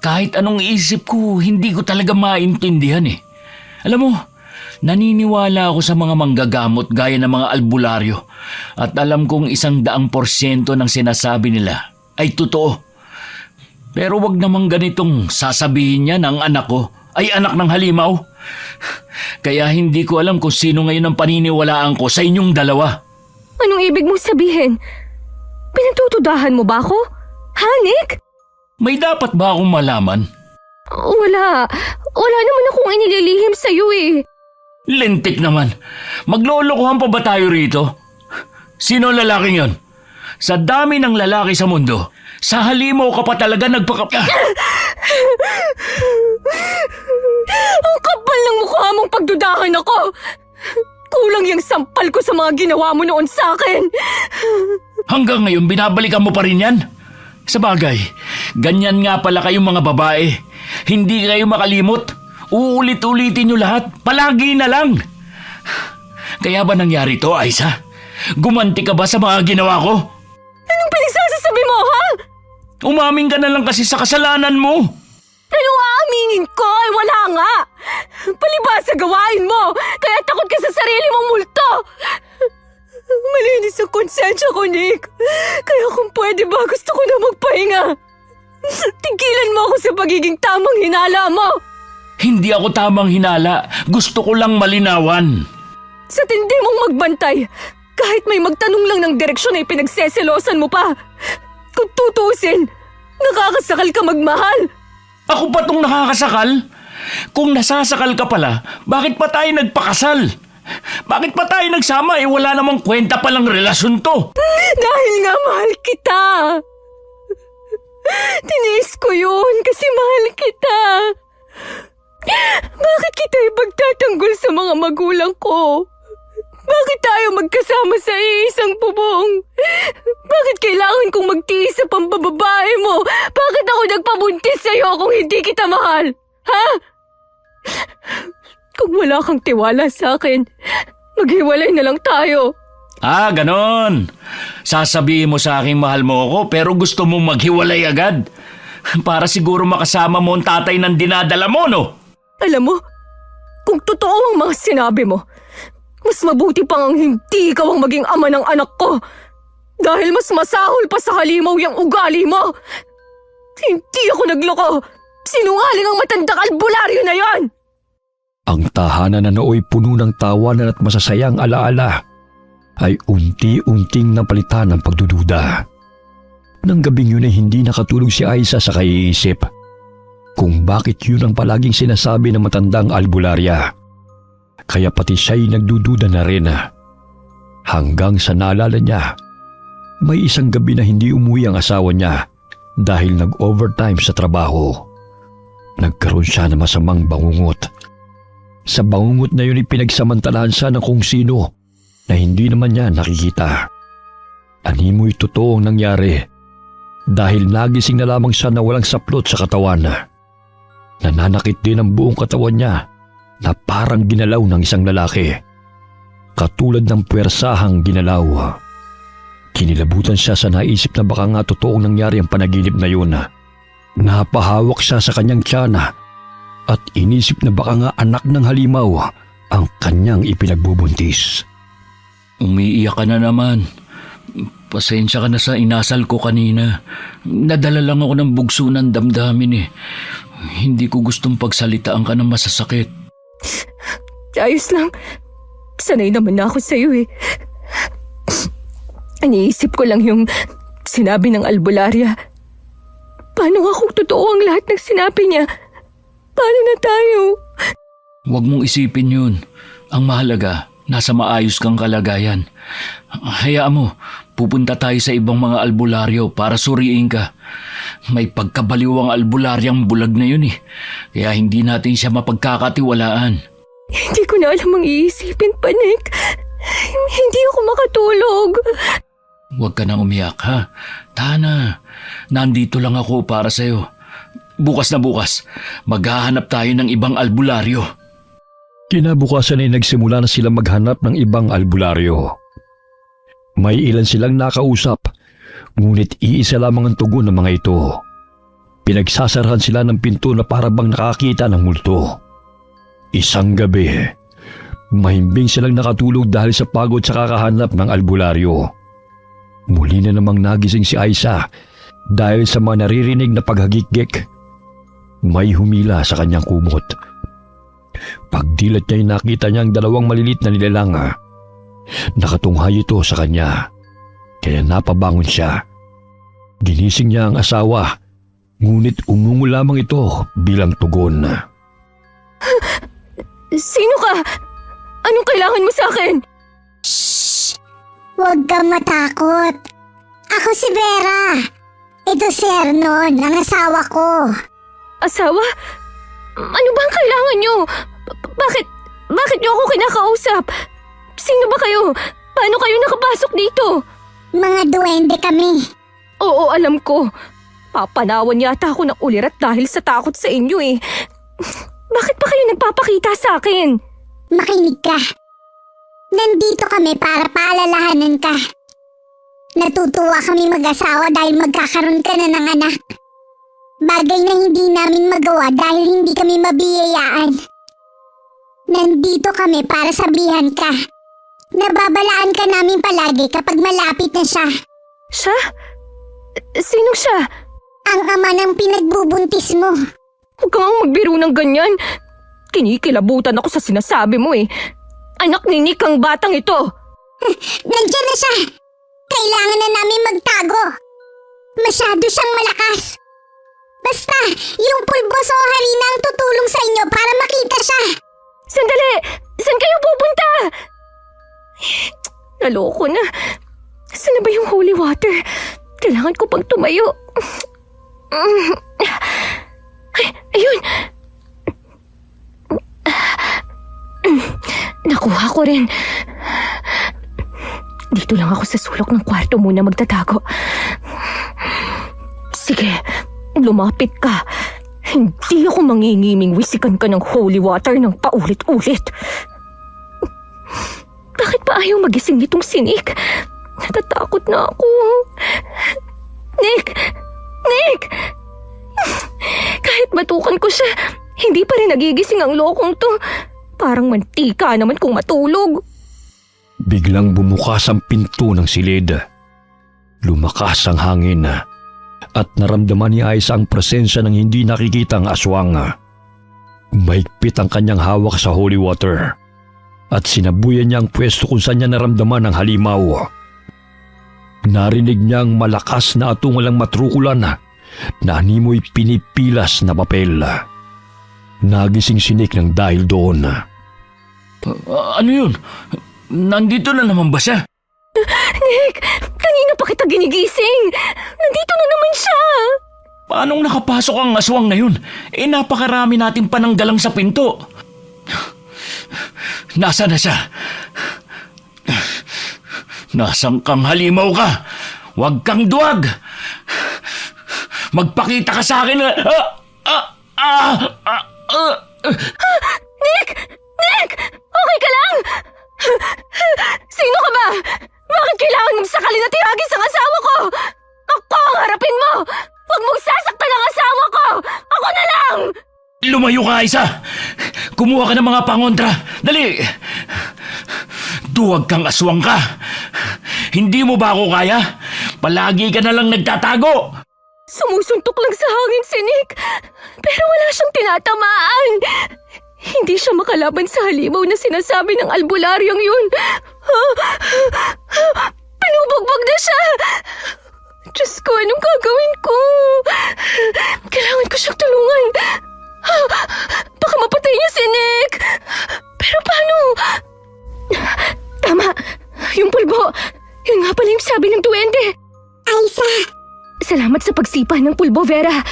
Kahit anong isip ko, hindi ko talaga maintindihan eh. Alam mo, naniniwala ako sa mga manggagamot gaya ng mga albularyo at alam kong 100% ng sinasabi nila ay totoo. Pero wag namang ganitong sasabihin niya ng anak ko ay anak ng halimaw. Kaya hindi ko alam kung sino ngayon ang paniniwalaan ko sa inyong dalawa. Anong ibig mong sabihin? Pinatutudahan mo ba ako? Ha, Nick? May dapat ba akong malaman? Wala. Wala naman akong inililihim sa'yo eh. Lintik naman. Maglolokohan pa ba tayo rito? Sino ang lalaking yon? Sa dami ng lalaki sa mundo, sa halimaw ka pa talaga Ang kapal ng mukha mong pagdudahan ako. Kulang yung sampal ko sa mga ginawa mo noon sa akin. Hanggang ngayon binabalikan mo pa rin yan? Sa bagay, ganyan nga pala kayong mga babae. Hindi kayo makalimot. Uulit-ulitin nyo lahat. Palagi na lang. Kaya ba nangyari to, Aisa? Gumanti ka ba sa mga ginawa ko? Anong pinagsasasabi mo, ha? Umamin ka na lang kasi sa kasalanan mo. Anong aaminin ko ay wala nga. Palibasa gawain mo. Kaya takot ka sa sarili mong multo. Malinis ang konsensya ko, Nick. Kaya kung pwede ba, gusto ko na magpahinga. Tigilan mo ako sa pagiging tamang hinala mo. Hindi ako tamang hinala. Gusto ko lang malinawan. Sa tindi mong magbantay, kahit may magtanong lang ng direksyon ay pinagseselosan mo pa. Kung tutusin, nakakasakal ka magmahal. Ako pa tong nakakasakal? Kung nasasakal ka pala, bakit pa tayo nagpakasal? Bakit pa tayo nagsama wala namang kwenta palang relasyon to? Dahil nga mahal kita. Tiniis ko yun kasi mahal kita. Bakit kita ipagtatanggol sa mga magulang ko? Bakit tayo magkasama sa iisang bubong? Bakit kailangan kong magtiis sa pambababae mo? Bakit ako nagpabuntis sa'yo kung hindi kita mahal? Ha? Kung wala kang tiwala sa akin, maghiwalay na lang tayo. Ah, ganon. Sasabihin mo sa akin mahal mo ako pero gusto mong maghiwalay agad. Para siguro makasama mo ang tatay ng dinadala mo, no? Alam mo, kung totoo ang mga sinabi mo, mas mabuti pang ang hindi ikaw ang maging ama ng anak ko. Dahil mas masahol pa sa halimaw yung ugali mo. Hindi ako nagloko. Sinungaling ang matandang albularyo na yon. Ang tahanan na nooy puno ng tawanan at masasayang alaala ay unti-unting napalitan ng pagdududa. Nang gabing yun ay hindi nakatulog si Aisa sa kaiisip kung bakit yun ang palaging sinasabi ng matandang albularya. Kaya pati siya'y nagdududa na rin. Hanggang sa naalala niya, may isang gabi na hindi umuwi ang asawa niya dahil nag-overtime sa trabaho. Nagkaroon siya ng masamang bangungot. Sa bangungot na yun ay pinagsamantalahan siya ng kung sino na hindi naman niya nakikita. Animoy totoo ang nangyari dahil nagising na lamang siya na walang saplot sa katawan. Nananakit din ang buong katawan niya na parang ginalaw ng isang lalaki. Katulad ng puwersahang ginalaw. Kinilabutan siya sa naisip na baka nga totoong nangyari ang panaginip na yun. Napahawak siya sa kanyang tiyana at inisip na baka nga anak ng halimaw ang kanyang ipinagbubuntis. Umiiyak ka na naman. Pasensya ka na sa inasal ko kanina. Nadala lang ako ng bugso ng damdamin eh. Hindi ko gustong pagsalitaan ka ng masasakit. Ayos lang. Sanay naman na ako sa'yo eh. Iniisip ko lang yung sinabi ng albularya. Paano nga kung totoo ang lahat ng sinabi niya? Paano na tayo? Huwag mong isipin yun. Ang mahalaga, nasa maayos kang kalagayan. Hayaan mo, pupunta tayo sa ibang mga albularyo para suriin ka. May pagkabaliwang albularyang bulag na yun eh. Kaya hindi natin siya mapagkakatiwalaan. Hindi ko na alam ang iisipin pa, Nick. Hindi ako makatulog. Huwag ka nang umiyak, ha? Tana, nandito lang ako para sa'yo. Bukas na bukas, maghahanap tayo ng ibang albularyo. Kinabukasan ay nagsimula na sila maghanap ng ibang albularyo. May ilan silang nakausap, ngunit iisa lamang ang tugon ng mga ito. Pinagsasarahan sila ng pinto na para bang nakakita ng multo. Isang gabi, mahimbing silang nakatulog dahil sa pagod sa kakahanap ng albularyo. Muli na namang nagising si Aiza dahil sa mga naririnig na paghagikgik. May humila sa kanyang kumot. Pagdilat niya ay nakita niya ang dalawang malilit na nilalang. Nakatunghay ito sa kanya, kaya napabangon siya. Ginising niya ang asawa, ngunit umungo lamang ito bilang tugon. Sino ka? Anong kailangan mo sa akin? Huwag kang matakot. Ako si Vera. Ito si Ernon, ang asawa ko. Asawa? Ano ba ang kailangan nyo? Bakit nyo ako kinakausap? Sino ba kayo? Paano kayo nakapasok dito? Mga duwende kami. Oo, alam ko. Papanawan yata ako ng ulirat dahil sa takot sa inyo eh. Bakit pa kayo nagpapakita sa akin? Makinig ka. Nandito kami para paalalahanan ka. Natutuwa kami mag-asawa dahil magkakaroon ka na ng anak. Bagay na hindi namin magawa dahil hindi kami mabiyayaan. Nandito kami para sabihan ka. Nababalaan ka namin palagi kapag malapit na siya. Siya? Sino siya? Ang ama ng pinagbubuntis mo. Huwag kang magbiro ng ganyan. Kinikilabutan ako sa sinasabi mo eh. Anak ni Nick ang batang ito. Nandiyan na siya. Kailangan na namin magtago. Masyado siyang malakas. Basta, yung pulbos o harina ang tutulong sa inyo para makita siya. Sandali! Saan kayo pupunta? Naloko na. Saan na ba yung holy water? Kailangan ko pang tumayo. Ay, ayun! Nakuha ko rin. Dito lang ako sa sulok ng kwarto muna magtatago. Sige, lumapit ka. Hindi ako mangingiming wisikan ka ng holy water ng paulit-ulit. Bakit pa ayaw magising nitong si Nick? Natatakot na ako. Nick! Nick! Kahit batukan ko siya, hindi pa rin nagigising ang lokong to. Parang mantika naman kung matulog. Biglang bumukas ang pinto ng silid. Lumakas ang hangin at naramdaman ni Aiza ang presensya ng hindi nakikitang aswang. Mahigpit ang kanyang hawak sa holy water at sinabuyan niya ang pwesto kung saan niya naramdaman ang halimaw. Narinig niya ang malakas na atungalang matrukulan na animoy pinipilas na papel. Nagising si Nick ng dahil doon. Ano yun? Nandito na naman ba siya? Nick! Kanina pa kita ginigising! Nandito na naman siya! Paanong nakapasok ang aswang na yun? Napakarami nating pananggalang sa pinto. Nasaan na siya? Nasang kang halimaw ka? Huwag kang duwag! Magpakita ka sa akin! Nick! Nick! Okay ka lang? Sino ka ba? Bakit kailangan mong sakali na tiragis ang asawa ko? Ako ang harapin mo! Huwag mong sasaktan ang asawa ko! Ako na lang! Lumayo ka, Aiza! Kumuha ka ng mga pangontra! Dali! Duwag kang aswang ka! Hindi mo ba ako kaya? Palagi ka na lang nagtatago! Sumusuntok lang sa hangin si Nick, pero wala siyang tinatamaan. Hindi siya makalaban sa halimaw na sinasabi ng albularyong yun. Pinubugbog na siya. Diyos ko, anong gagawin ko? Kailangan ko siyang tulungan. Baka mapatay niya si Nick. Pero paano? Tama, yung pulbo. Yun nga pala yung sabi ng duwende. Aiza! Salamat sa pagsipa ng pulbo, Vera.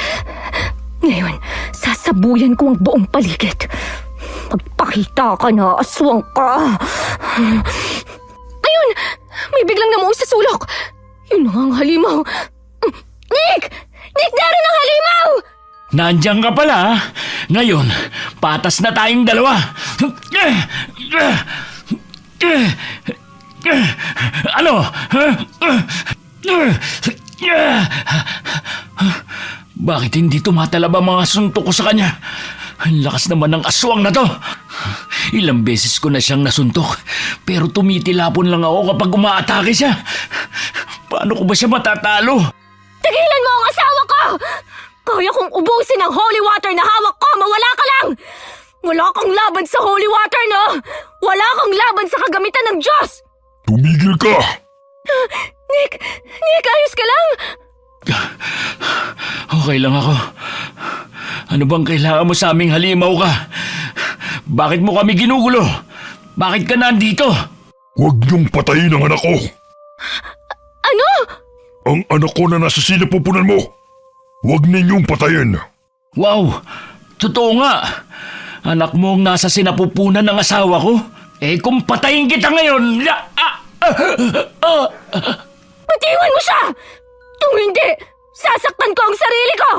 Ngayon, sasabuyan ko ang buong paligid. Magpakita ka na, aswang ka. May biglang namuo sa sulok. Yun na nga ang halimaw. Nick! Nick, naroon ang halimaw! Nandiyan ka pala, ha? Ngayon, patas na tayong dalawa. Ano? Bakit hindi tumatalab ang mga suntok ko sa kanya? Ang lakas naman ng aswang na to. Ilang beses ko na siyang nasuntok, pero tumitilapon lang ako kapag umaatake siya. Paano ko ba siya matatalo? Tigilan mo ang asawa ko! Kaya kong ubusin ang holy water na hawak ko, mawala ka lang! Wala kang laban sa holy water, no? Wala kang laban sa kagamitan ng Diyos! Tumigil ka! Nick, ayos ka lang? Okay lang ako. Ano bang kailangan mo sa aming halimaw ka? Bakit mo kami ginugulo? Bakit ka nandito? Huwag niyong patayin ang anak ko! Ano? Ang anak ko na nasa sinapupunan mo! Huwag ninyong patayin! Wow! Totoo nga! Anak mo ang nasa sinapupunan ng asawa ko? Eh kung patayin kita ngayon... Bitiwan mo siya! Kung hindi, sasaktan ko ang sarili ko!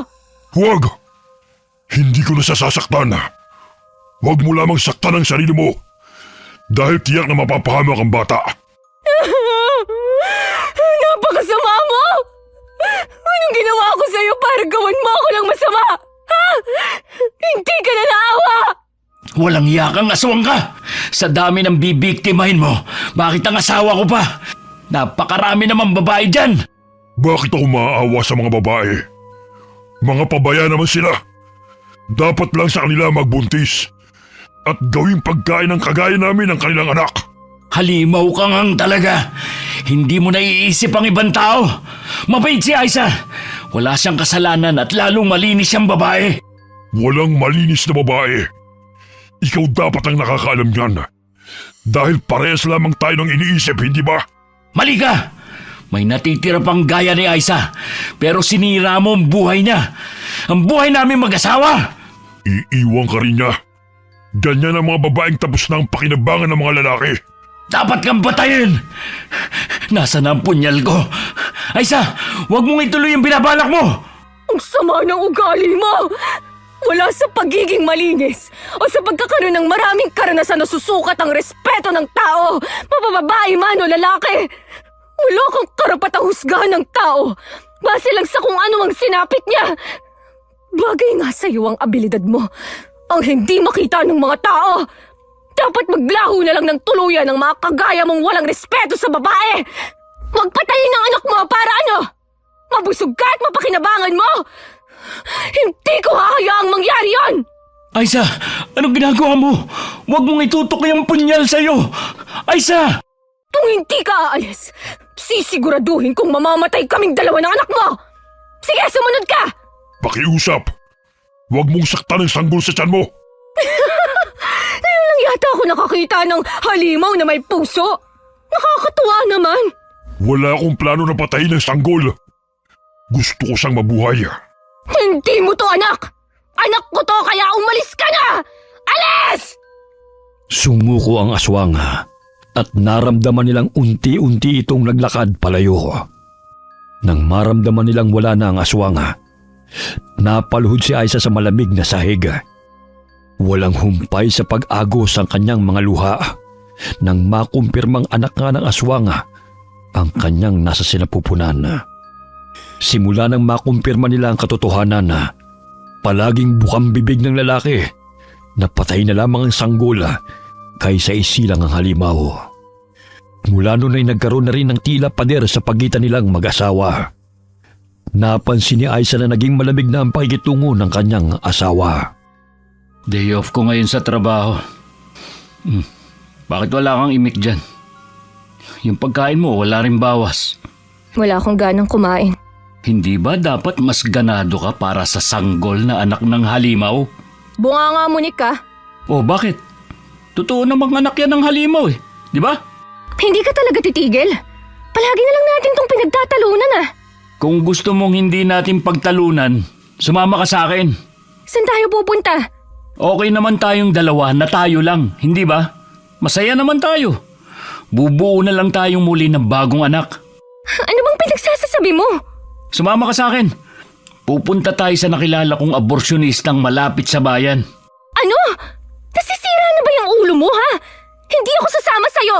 Huwag! Hindi ko na sasaktan. Huwag mo lamang saktan ang sarili mo dahil tiyak na mapapahamak ang bata. Napakasama mo! Anong ginawa ko sa'yo para gawan mo ako ng masama? Ha? Hindi ka na naawa! Walang yakang aswang ka! Sa dami ng bibiktimahin mo, bakit ang asawa ko pa? Napakarami naman babae dyan! Bakit ako maaawa sa mga babae? Mga pabaya naman sila. Dapat lang sa kanila magbuntis at gawing pagkain ng kagaya namin ng kanilang anak. Halimaw ka ngang talaga. Hindi mo naiisip ang ibang tao. Mabait si Aiza. Wala siyang kasalanan at lalong malinis siyang babae. Walang malinis na babae. Ikaw dapat ang nakakaalam yan. Dahil parehas lamang tayo ng iniisip, hindi ba? Mali ka! May natitira pang gaya ni Aiza. Pero sinira mo ang buhay niya. Ang buhay namin mag-asawa. Iiwan ka rin niya. Ganyan ang mga babaeng tapos na ang pakinabangan ng mga lalaki. Dapat kang batayin! Nasaan ang punyal ko? Aiza, huwag mong ituloy yung binabalak mo! Ang sama ng ugali mo! Wala sa pagiging malinis o sa pagkakaroon ng maraming karanasan na susukat ang respeto ng tao, mapababae man o lalaki. Wala kang karapatang husgahan ng tao base lang sa kung ano ang sinapit niya. Bagay nga sa iyo ang abilidad mo, ang hindi makita ng mga tao. Dapat maglaho na lang ng tuluyan ng mga kagaya mong walang respeto sa babae. Magpatayin ng anak mo para ano? Mabusog ka at mapakinabangan mo? Hindi ko hahayaang mangyari yon! Aiza, anong ginagawa mo? Huwag mong itutok yung punyal sa'yo! Aiza! Kung hindi ka aalis, sisiguraduhin kong mamamatay kaming dalawa ng anak mo! Sige, sumunod ka! Pakiusap. Huwag mong saktan ang sanggol sa tiyan mo. Ngayon lang yata ako nakakita ng halimaw na may puso. Nakakatuwa naman. Wala akong plano na patayin ang sanggol. Gusto ko siyang mabuhay. Hindi mo to anak! Anak ko to kaya umalis ka na! Alis! Sumuko ang aswang at naramdaman nilang unti-unti itong naglakad palayo. Nang maramdaman nilang wala na ang aswang, napaluhod si Aiza sa malamig na sahig. Walang humpay sa pag-agos ang kanyang mga luha nang makumpirmang anak nga ng aswang ang kanyang nasa sinapupunan. Simula nang makumpirma nila ang katotohanan, palaging bukang bibig ng lalaki na patay na lamang ang sanggol kaysa isilang ang halimaw. Mula noon ay nagkaroon na rin ng tila pader sa pagitan nilang mag-asawa. Napansin ni Aiza na naging malamig na ang pakikitungo ng kanyang asawa. Day off ko ngayon sa trabaho. Bakit wala kang imik dyan? Yung pagkain mo wala rin bawas. Wala akong ganang kumain. Hindi ba dapat mas ganado ka para sa sanggol na anak ng halimaw? Bunganga mo, Nick, ka. Oh, bakit? Totoo namang anak yan ng halimaw eh. Di ba? Hindi ka talaga titigil. Palagi na lang natin tong pinagtatalunan Kung gusto mong hindi natin pagtalunan, sumama ka sa akin. Saan tayo pupunta? Okay naman tayong dalawa na tayo lang, hindi ba? Masaya naman tayo. Bubuo na lang tayong muli ng bagong anak. Ano bang pinagsasasabi mo? Sumama ka sa akin. Pupunta tayo sa nakilala kong aborsyonistang malapit sa bayan. Ano? Nasisira na ba yung ulo mo, ha? Hindi ako sasama sa'yo!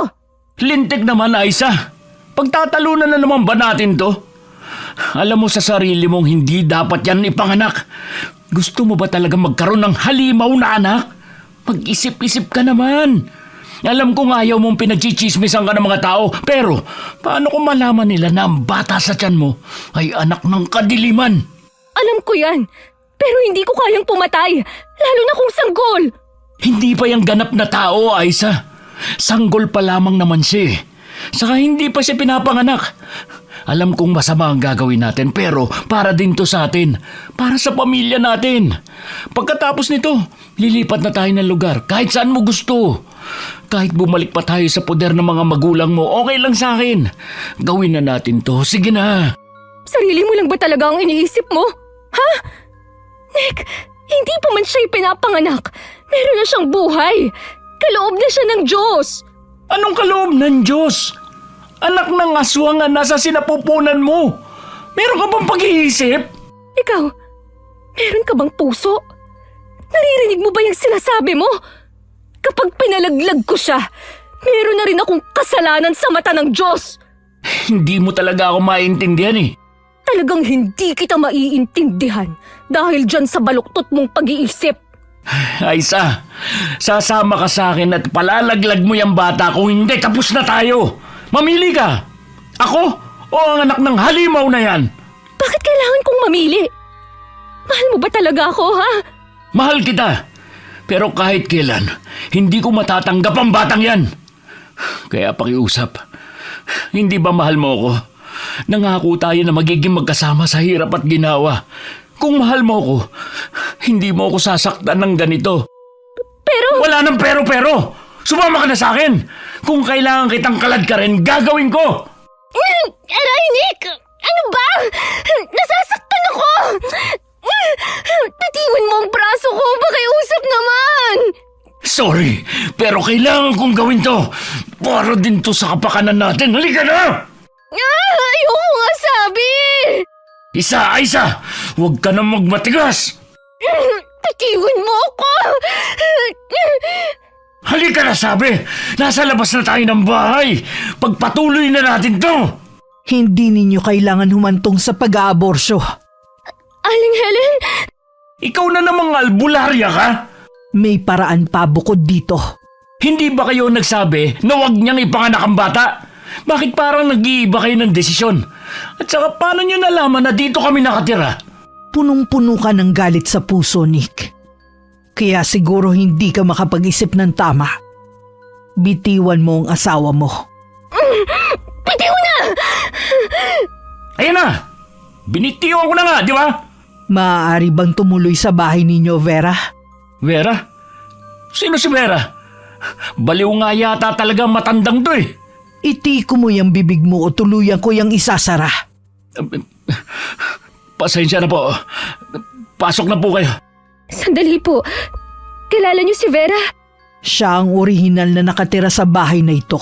Lintik naman, Aisa. Pagtatalunan na naman ba natin to? Alam mo sa sarili mong hindi dapat yan ipanganak. Gusto mo ba talaga magkaroon ng halimaw na anak? Mag-isip-isip ka naman. Alam kong ayaw mong pinagchichismisan ka ng mga tao, pero paano kung malaman nila na ang bata sa tiyan mo ay anak ng kadiliman? Alam ko yan, pero hindi ko kayang pumatay, lalo na kung sanggol. Hindi pa yung ganap na tao, Aisa. Sanggol pa lamang naman siya eh. Saka hindi pa siya pinapanganak. Alam kong masama ang gagawin natin, pero para din to sa atin. Para sa pamilya natin. Pagkatapos nito, lilipat na tayo ng lugar kahit saan mo gusto. Kahit bumalik pa tayo sa poder ng mga magulang mo, okay lang sa akin. Gawin na natin to. Sige na. Sarili mo lang ba talaga ang iniisip mo? Ha? Nick, hindi pa man siya ipinapanganak. Meron na siyang buhay. Kaloob na siya ng Diyos. Anong kaloob ng Diyos? Anak ng aswang na nasa sinapupunan mo. Meron ka bang pag-iisip? Ikaw, meron ka bang puso? Naririnig mo ba yung sinasabi mo? Kapag pinalaglag ko siya, meron na rin akong kasalanan sa mata ng Diyos. Hindi mo talaga ako maintindihan eh. Talagang hindi kita maiintindihan dahil dyan sa baluktot mong pag-iisip. Aisa, sasama ka sa akin at palalaglag mo yung bata. Kung hindi, tapos na tayo. Mamili ka. Ako o ang anak ng halimaw na yan? Bakit kailangan kong mamili? Mahal mo ba talaga ako, ha? Mahal kita. Pero kahit kailan, hindi ko matatanggap ang batang yan. Kaya pakiusap, hindi ba mahal mo ako? Nangako tayo na magiging magkasama sa hirap at ginawa. Kung mahal mo ako, hindi mo ako sasaktan ng ganito. Pero... Wala nang pero-pero. Sumama ka na sa akin. Kung kailangan kitang kalad ka rin, gagawin ko. Aray, Nick! Ano ba? Nasasaktan ako! Bitiwan mo ang braso ko, pakiusap naman! Sorry, pero kailangan kong gawin to. Para din to sa kapakanan natin. Halika na! Ayoko nga sabi! Isa, huwag ka na magmatigas. Bitiwan mo ako! Halika na sabi! Nasa labas na tayo ng bahay! Pagpatuloy na natin to! Hindi ninyo kailangan humantong sa pag-aaborsyo. Aling Helen, Ikaw na namang albularya ka? May paraan pa bukod dito. Hindi ba kayo nagsabi na huwag niyang ipanganak ang bata? Bakit parang nag-iiba kayo ng desisyon? At saka paano niyo nalaman na dito kami nakatira? Punong-puno ka ng galit sa puso, Nick. Kaya siguro hindi ka makapag-isip ng tama. Bitiwan mo ang asawa mo. bitiwan na! Ayan na! Binitiwan ko na nga, di ba? Maaari bang tumuloy sa bahay ninyo, Vera? Vera? Sino si Vera? Baliw nga yata talaga matandang to eh. Itiko mo yung bibig mo o tuluyan ko yung isasara. Pasensya na po. Pasok na po kayo. Sandali po. Kilala niyo si Vera? Siya ang orihinal na nakatira sa bahay na ito.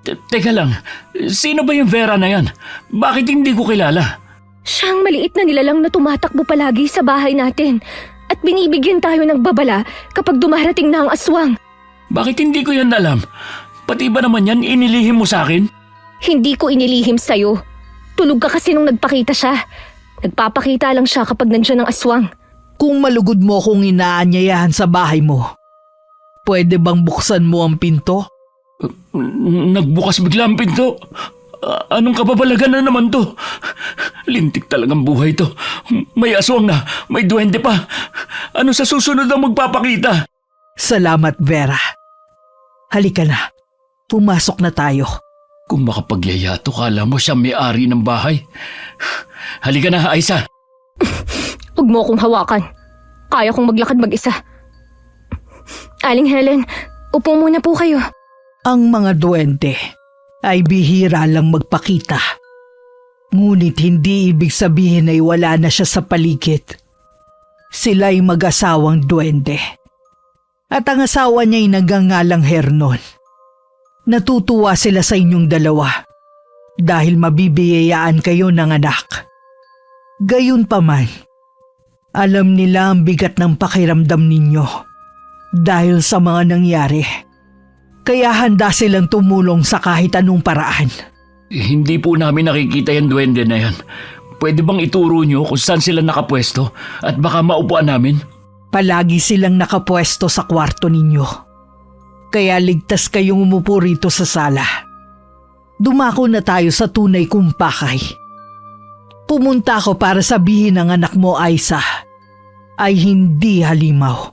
Teka lang, sino ba yung Vera na yan? Bakit hindi ko kilala? Siya ang maliit na nilalang na tumatakbo palagi sa bahay natin. At binibigyan tayo ng babala kapag dumarating na ang aswang. Bakit hindi ko yan alam? Pati ba naman yan inilihim mo sa akin? Hindi ko inilihim sa'yo. Tulog ka kasi nung nagpakita siya. Nagpapakita lang siya kapag nandiyan ang aswang. Kung malugod mo kung inaanyayahan sa bahay mo, pwede bang buksan mo ang pinto? Nagbukas bigla ang pinto. Anong kababalagan na naman to? Lintik talagang buhay to. May aswang na, may duwende pa. Ano sa susunod ang magpapakita? Salamat, Vera. Halika na. Pumasok na tayo. Kung makapagyayato, kala mo siya may-ari ng bahay. Halika na, Aisa. Huwag mo akong hawakan. Kaya kong maglakad mag-isa. Aling Helen, upo muna po kayo. Ang mga duwende ay bihira lang magpakita. Ngunit hindi ibig sabihin ay wala na siya sa paligid. Sila'y mag-asawang duwende. At ang asawa niya'y nagangalang Hernon. Natutuwa sila sa inyong dalawa dahil mabibiyayaan kayo ng anak. Gayunpaman, alam nila ang bigat ng pakiramdam ninyo dahil sa mga nangyari. Kaya handa silang tumulong sa kahit anong paraan. Hindi po namin nakikita yung duwende na yan. Pwede bang ituro nyo kung saan sila nakapwesto at baka maupuan namin? Palagi silang nakapwesto sa kwarto ninyo. Kaya ligtas kayong umupo rito sa sala. Dumako na tayo sa tunay kong pakay. Pumunta ako para sabihin ng anak mo, Aiza, ay hindi halimaw.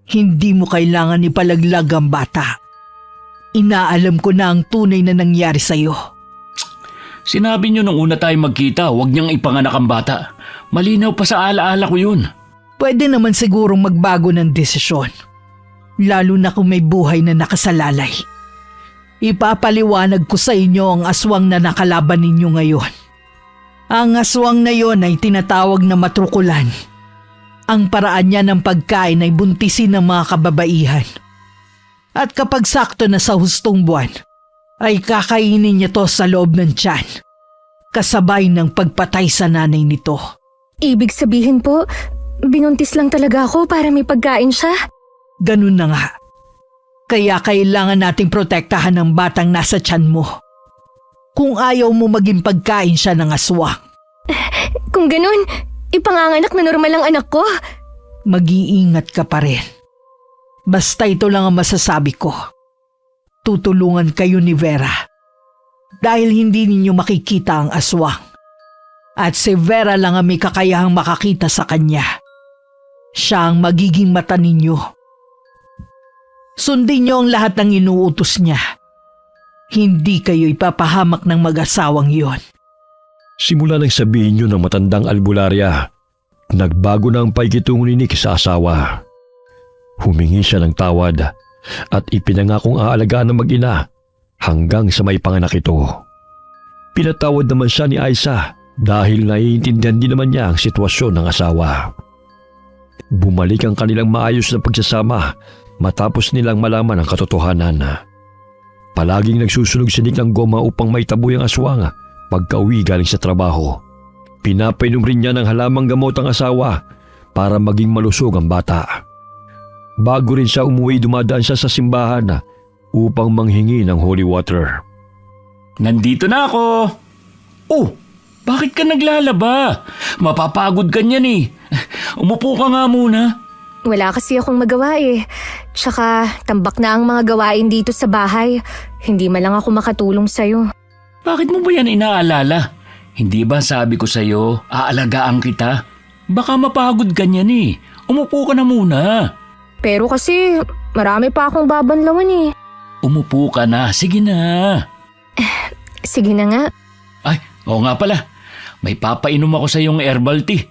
Hindi mo kailangan ipalaglag ang bata. Inaalam ko na ang tunay na nangyari sa'yo. Sinabi nyo nung una tayo magkita, huwag niyang ipanganak ang bata. Malinaw pa sa alaala ko yun. Pwede naman sigurong magbago ng desisyon. Lalo na kung may buhay na nakasalalay. Ipapaliwanag ko sa inyo ang aswang na nakalaban ninyo ngayon. Ang aswang na yon ay tinatawag na matrukulan. Ang paraan niya ng pagkain ay buntisin ng mga kababaihan. At kapag sakto na sa hustong buwan, ay kakainin niya to sa loob ng tiyan. Kasabay ng pagpatay sa nanay nito. Ibig sabihin po, binuntis lang talaga ako para may pagkain siya? Ganun na nga. Kaya kailangan nating protektahan ang batang nasa tiyan mo. Kung ayaw mo maging pagkain siya ng aswang. Kung ganun, ipanganganak na normal ang anak ko. Mag-iingat ka pa rin. Basta ito lang ang masasabi ko. Tutulungan kayo ni Vera. Dahil hindi ninyo makikita ang aswang. At si Vera lang ang may kakayahang makakita sa kanya. Siya ang magiging mata ninyo. Sundin niyo ang lahat ng inuutos niya. Hindi kayo ipapahamak ng mag-asawang yon. Simula nang sabihin niyo ng matandang albularya, nagbago na ang paikitungo ni Nick sa asawa. Humingi siya ng tawad at ipinangakong aalagaan ng mag-ina hanggang sa may panganak ito. Pinatawad naman siya ni Aiza dahil naiintindihan din naman niya ang sitwasyon ng asawa. Bumalik ang kanilang maayos na pagsasama matapos nilang malaman ang katotohanan. Palaging nagsusunog si Nick ng goma upang maitaboy ang aswang pagka-uwi galing sa trabaho. Pinapainom rin niya ng halamang gamot ang asawa para maging malusog ang bata. Bago rin siya umuwi, dumadaan siya sa simbahan upang manghingi ng holy water. Nandito na ako! Oh, bakit ka naglalaba? Mapapagod ka niyan eh. Umupo ka nga muna. Wala kasi akong magawa eh. Tsaka tambak na ang mga gawain dito sa bahay. Hindi man lang ako makatulong sa'yo. Bakit mo ba yan inaalala? Hindi ba sabi ko sa'yo, aalagaan kita? Baka mapagod ka niyan eh. Umupo ka na muna. Pero kasi marami pa akong babanlawan eh. Umupo ka na, sige na. Sige na nga. Ay, oo nga pala. May papainom ako sa iyong herbal tea.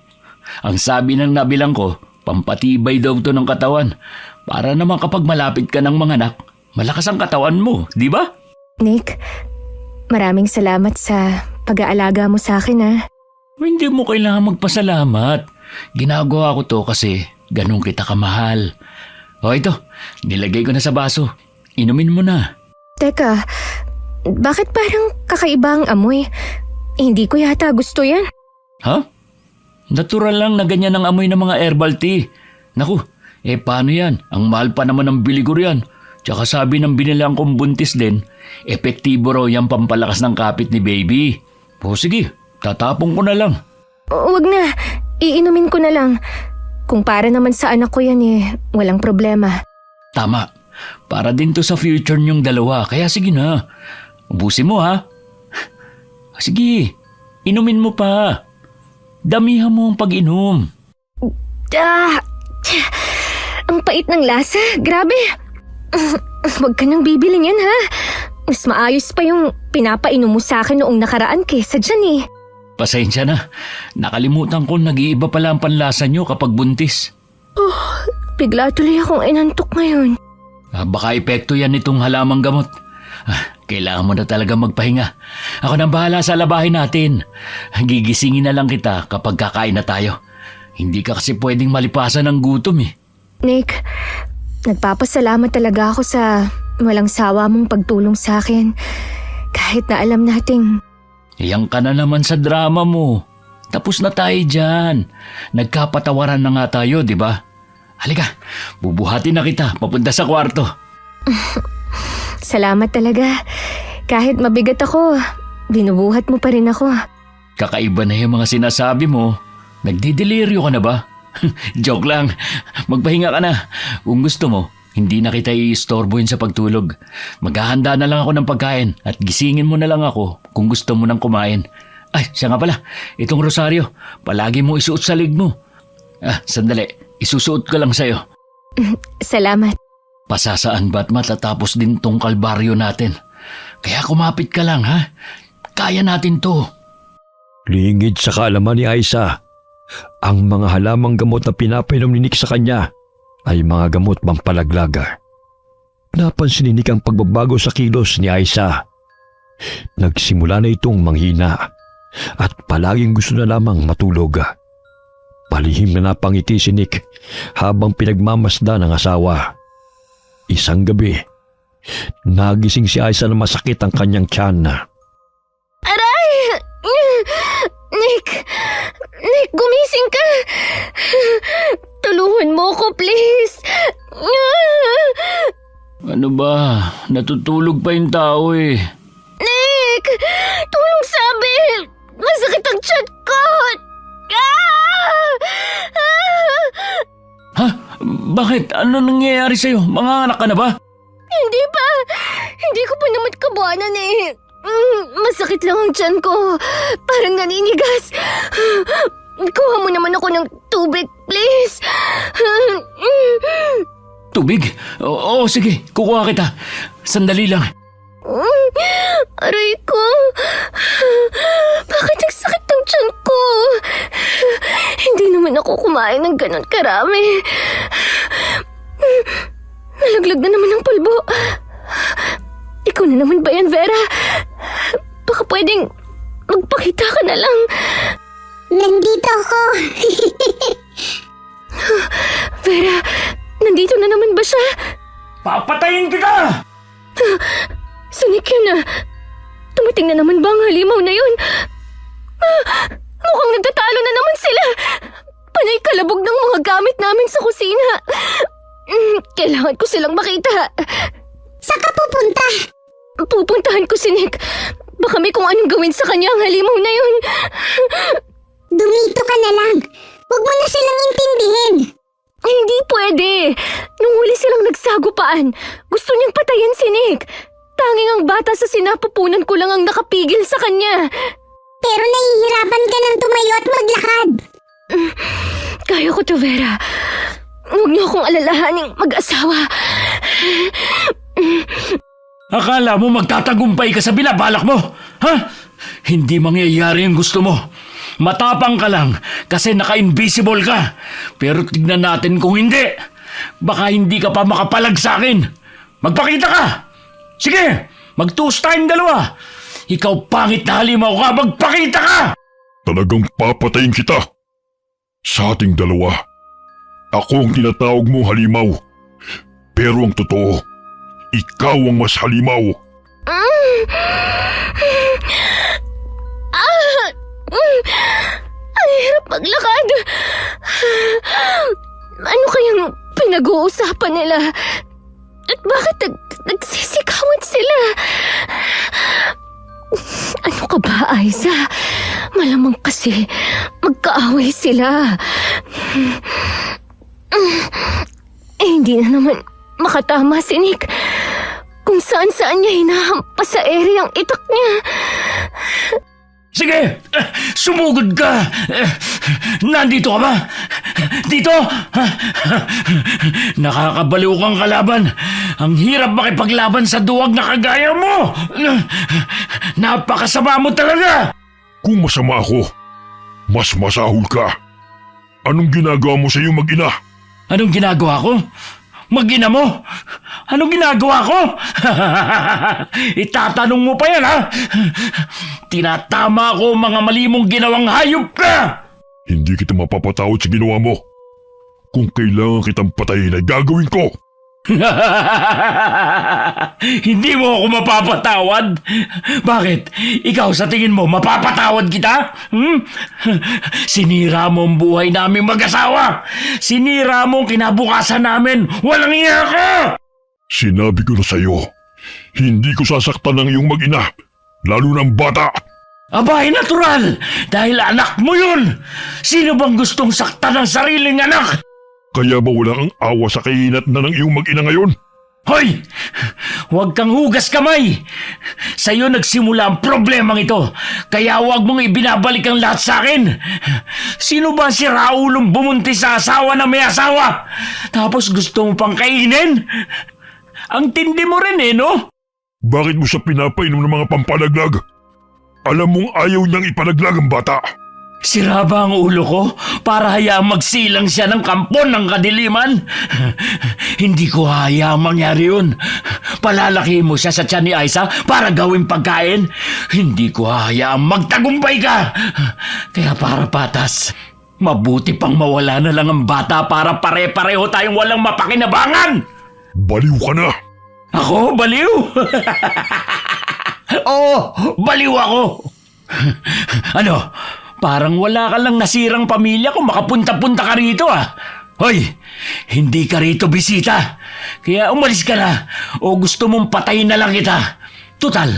Ang sabi ng nabilang ko, pampatibay daw to ng katawan. Para naman kapag malapit ka ng mga anak, malakas ang katawan mo, di ba? Nick, maraming salamat sa pag-aalaga mo sa akin ha. Hindi mo kailangan magpasalamat. Ginagawa ko to kasi ganun kita kamahal. O ito, nilagay ko na sa baso. Inumin mo na. Teka, bakit parang kakaiba ang amoy? Hindi ko yata gusto yan. Ha? Natural lang na ganyan ang amoy ng mga herbal tea. Naku, paano yan? Ang mahal pa naman ng biligur yan. Tsaka sabi ng binilang kong buntis din, epektibo raw yung pampalakas ng kapit ni baby. O sige, tatapong ko na lang. Wag na, iinumin ko na lang. Kung para naman sa anak ko yan walang problema. Tama, para din to sa future niyong dalawa. Kaya sige na, ubusin mo ha. Sige, inumin mo pa. Damihan mo ang pag-inom. Ang pait ng lasa, grabe. Huwag ka nang bibili niyan ha. Mas maayos pa yung pinapainom mo sa akin noong nakaraan kesa dyan Pasensya na, nakalimutan ko nag-iiba pala ang panlasa niyo kapag buntis. Bigla tuloy akong inantok ngayon. Baka epekto yan nitong halamang gamot. Kailangan mo na talaga magpahinga. Ako nang bahala sa labahin natin. Gigisingin na lang kita kapag kakain na tayo. Hindi ka kasi pwedeng malipasan ng gutom Nick, nagpapasalamat talaga ako sa walang sawa mong pagtulong sa akin. Kahit na alam nating Iyang ka na naman sa drama mo. Tapos na tayo dyan. Nagkapatawaran na nga tayo, di ba? Halika, bubuhatin na kita papunta sa kwarto. salamat talaga. Kahit mabigat ako, binubuhat mo pa rin ako. Kakaiba na yung mga sinasabi mo. Nagdideliryo ka na ba? Joke lang. Magpahinga ka na. Kung gusto mo, hindi na kita i-istorbohin sa pagtulog. Maghahanda na lang ako ng pagkain at gisingin mo na lang ako kung gusto mo nang kumain. Ay, siya nga pala. Itong rosaryo, palagi mo isuot sa lig mo. Sandali. Isusuot ko lang sa'yo. Salamat. Pasasaan ba't matatapos din tong kalbaryo natin? Kaya kumapit ka lang, ha? Kaya natin to. Lingid sa kaalaman ni Aisa, ang mga halamang gamot na pinapainom ni Nick sa kanya ay mga gamot pampalaglaga. Napansin ni Nick ang pagbabago sa kilos ni Aisa. Nagsimula na itong manghina at palaging gusto na lamang matulog. Palihim na napangiti si Nick habang pinagmamasda ng asawa. Isang gabi, nagising si Aisa na masakit ang kanyang tiyan. Aray! Nick! Nick, gumising ka! Tulungan mo ko, please! Ano ba? Natutulog pa yung tao eh. Nick! Tulong sabi! Masakit ang tiyan ko! Ha? Bakit? Ano nangyayari sa'yo? Mga anak ka na ba? Hindi pa! Hindi ko pa naman kabuanan eh! Masakit lang ang tiyan ko. Parang naninigas. Kuha mo naman ako ng tubig, please. Tubig? Oo, sige. Kukuha kita. Sandali lang. Aray ko. Bakit ang sakit ng tiyan ko? Hindi naman ako kumain ng ganon karami. Nalaglag na naman ang pulbo. Ikaw na naman ba yan, Vera? Baka pwedeng magpakita ka na lang. Nandito ako. Vera, nandito na naman ba siya? Papatayin kita! Sunik yun na. Tumating na naman ba ang halimaw na yun? Mukhang nagtatalo na naman sila. Panay kalabog ng mga gamit namin sa kusina. Kailangan ko silang makita. Saan ka pupunta? Pupuntahan ko si Nick. Baka may kung anong gawin sa kanya ang halimaw na yun. Dumito ka na lang. Huwag mo na silang intindihin. Hindi pwede. Nung huli silang nagsagupaan, gusto niyang patayin si Nick. Tanging ang bata sa sinapupunan ko lang ang nakapigil sa kanya. Pero nahihirapan ka ng tumayo at maglakad. Kaya ko to, Vera. Huwag niyo akong alalahaning mag-asawa. Akala mo magtatagumpay ka sa binabalak mo? Ha? Hindi mangyayari ang gusto mo. Matapang ka lang kasi naka-invisible ka. Pero tignan natin kung hindi. Baka hindi ka pa makapalag sa akin. Magpakita ka! Sige, magtuos tayong dalawa. Ikaw pangit na halimaw ka, magpakita ka! Talagang papatayin kita. Sa ating dalawa. Ako ang tinatawag mong halimaw. Pero ang totoo, ikaw ang mas halimaw. Ang hirap maglakad. Ano kayang pinag-uusapan nila? At bakit nagsisikawan sila? Ano ka ba, Aiza? Malamang kasi magkaaway sila. Hindi na naman makatama si Nick. Kung saan-saan niya hinahampas sa ere ang itak niya. Sige, sumugod ka. Nandito ka ba? Dito? Nakakabaliw kang kalaban. Ang hirap makipaglaban sa duwag na kagaya mo. Napakasama mo talaga. Kung masama ako, mas masahol ka. Anong ginagawa mo sa iyong mag-ina? Anong ginagawa ko? Mag-ina mo? Anong ginagawa ko? Itatanong mo pa yan, ha? Tinatama ko mga mali mong ginawang hayop ka! Hindi kita mapapatawad sa ginawa mo. Kung kailangan kitang patayin ay gagawin ko. Hindi mo ako mapapatawad? Bakit? Ikaw sa tingin mo, mapapatawad kita? Sinira mo ang buhay naming mag-asawa! Sinira mo ang kinabukasan namin! Walang iya ka! Sinabi ko na sa'yo, hindi ko sasaktan ng iyong mag-ina, lalo ng bata. Abay, natural! Dahil anak mo yun! Sino bang gustong saktan ng sariling anak? Kaya ba wala kang awa sa kahinat na ng iyong mag-ina ngayon? Hoy! Huwag kang hugas kamay! Sa'yo nagsimula ang problemang ito, kaya huwag mong ibinabalik ang lahat sa akin! Sino ba si Raulong bumuntis sa asawa na may asawa? Tapos gusto mo pang kainin? Ang tindi mo rin no? Bakit mo siya pinapainom ng mga pampalaglag? Alam mong ayaw niyang ipalaglag ang bata. Sira ba ang ulo ko para hayaang magsilang siya ng kampon ng kadiliman? Hindi ko hayaang mangyari yun. Palalaki mo siya sa tiyan ni Aiza para gawing pagkain. Hindi ko hayaang magtagumpay ka. Kaya para patas, mabuti pang mawala na lang ang bata para pare-pareho tayong walang mapakinabangan. Baliw ka na. Ako? Baliw? Oo, baliw ako. Ano? Parang wala ka lang nasirang pamilya kung makapunta-punta ka rito Hoy, hindi ka rito bisita. Kaya umalis ka na o gusto mong patayin na lang kita. Tutal,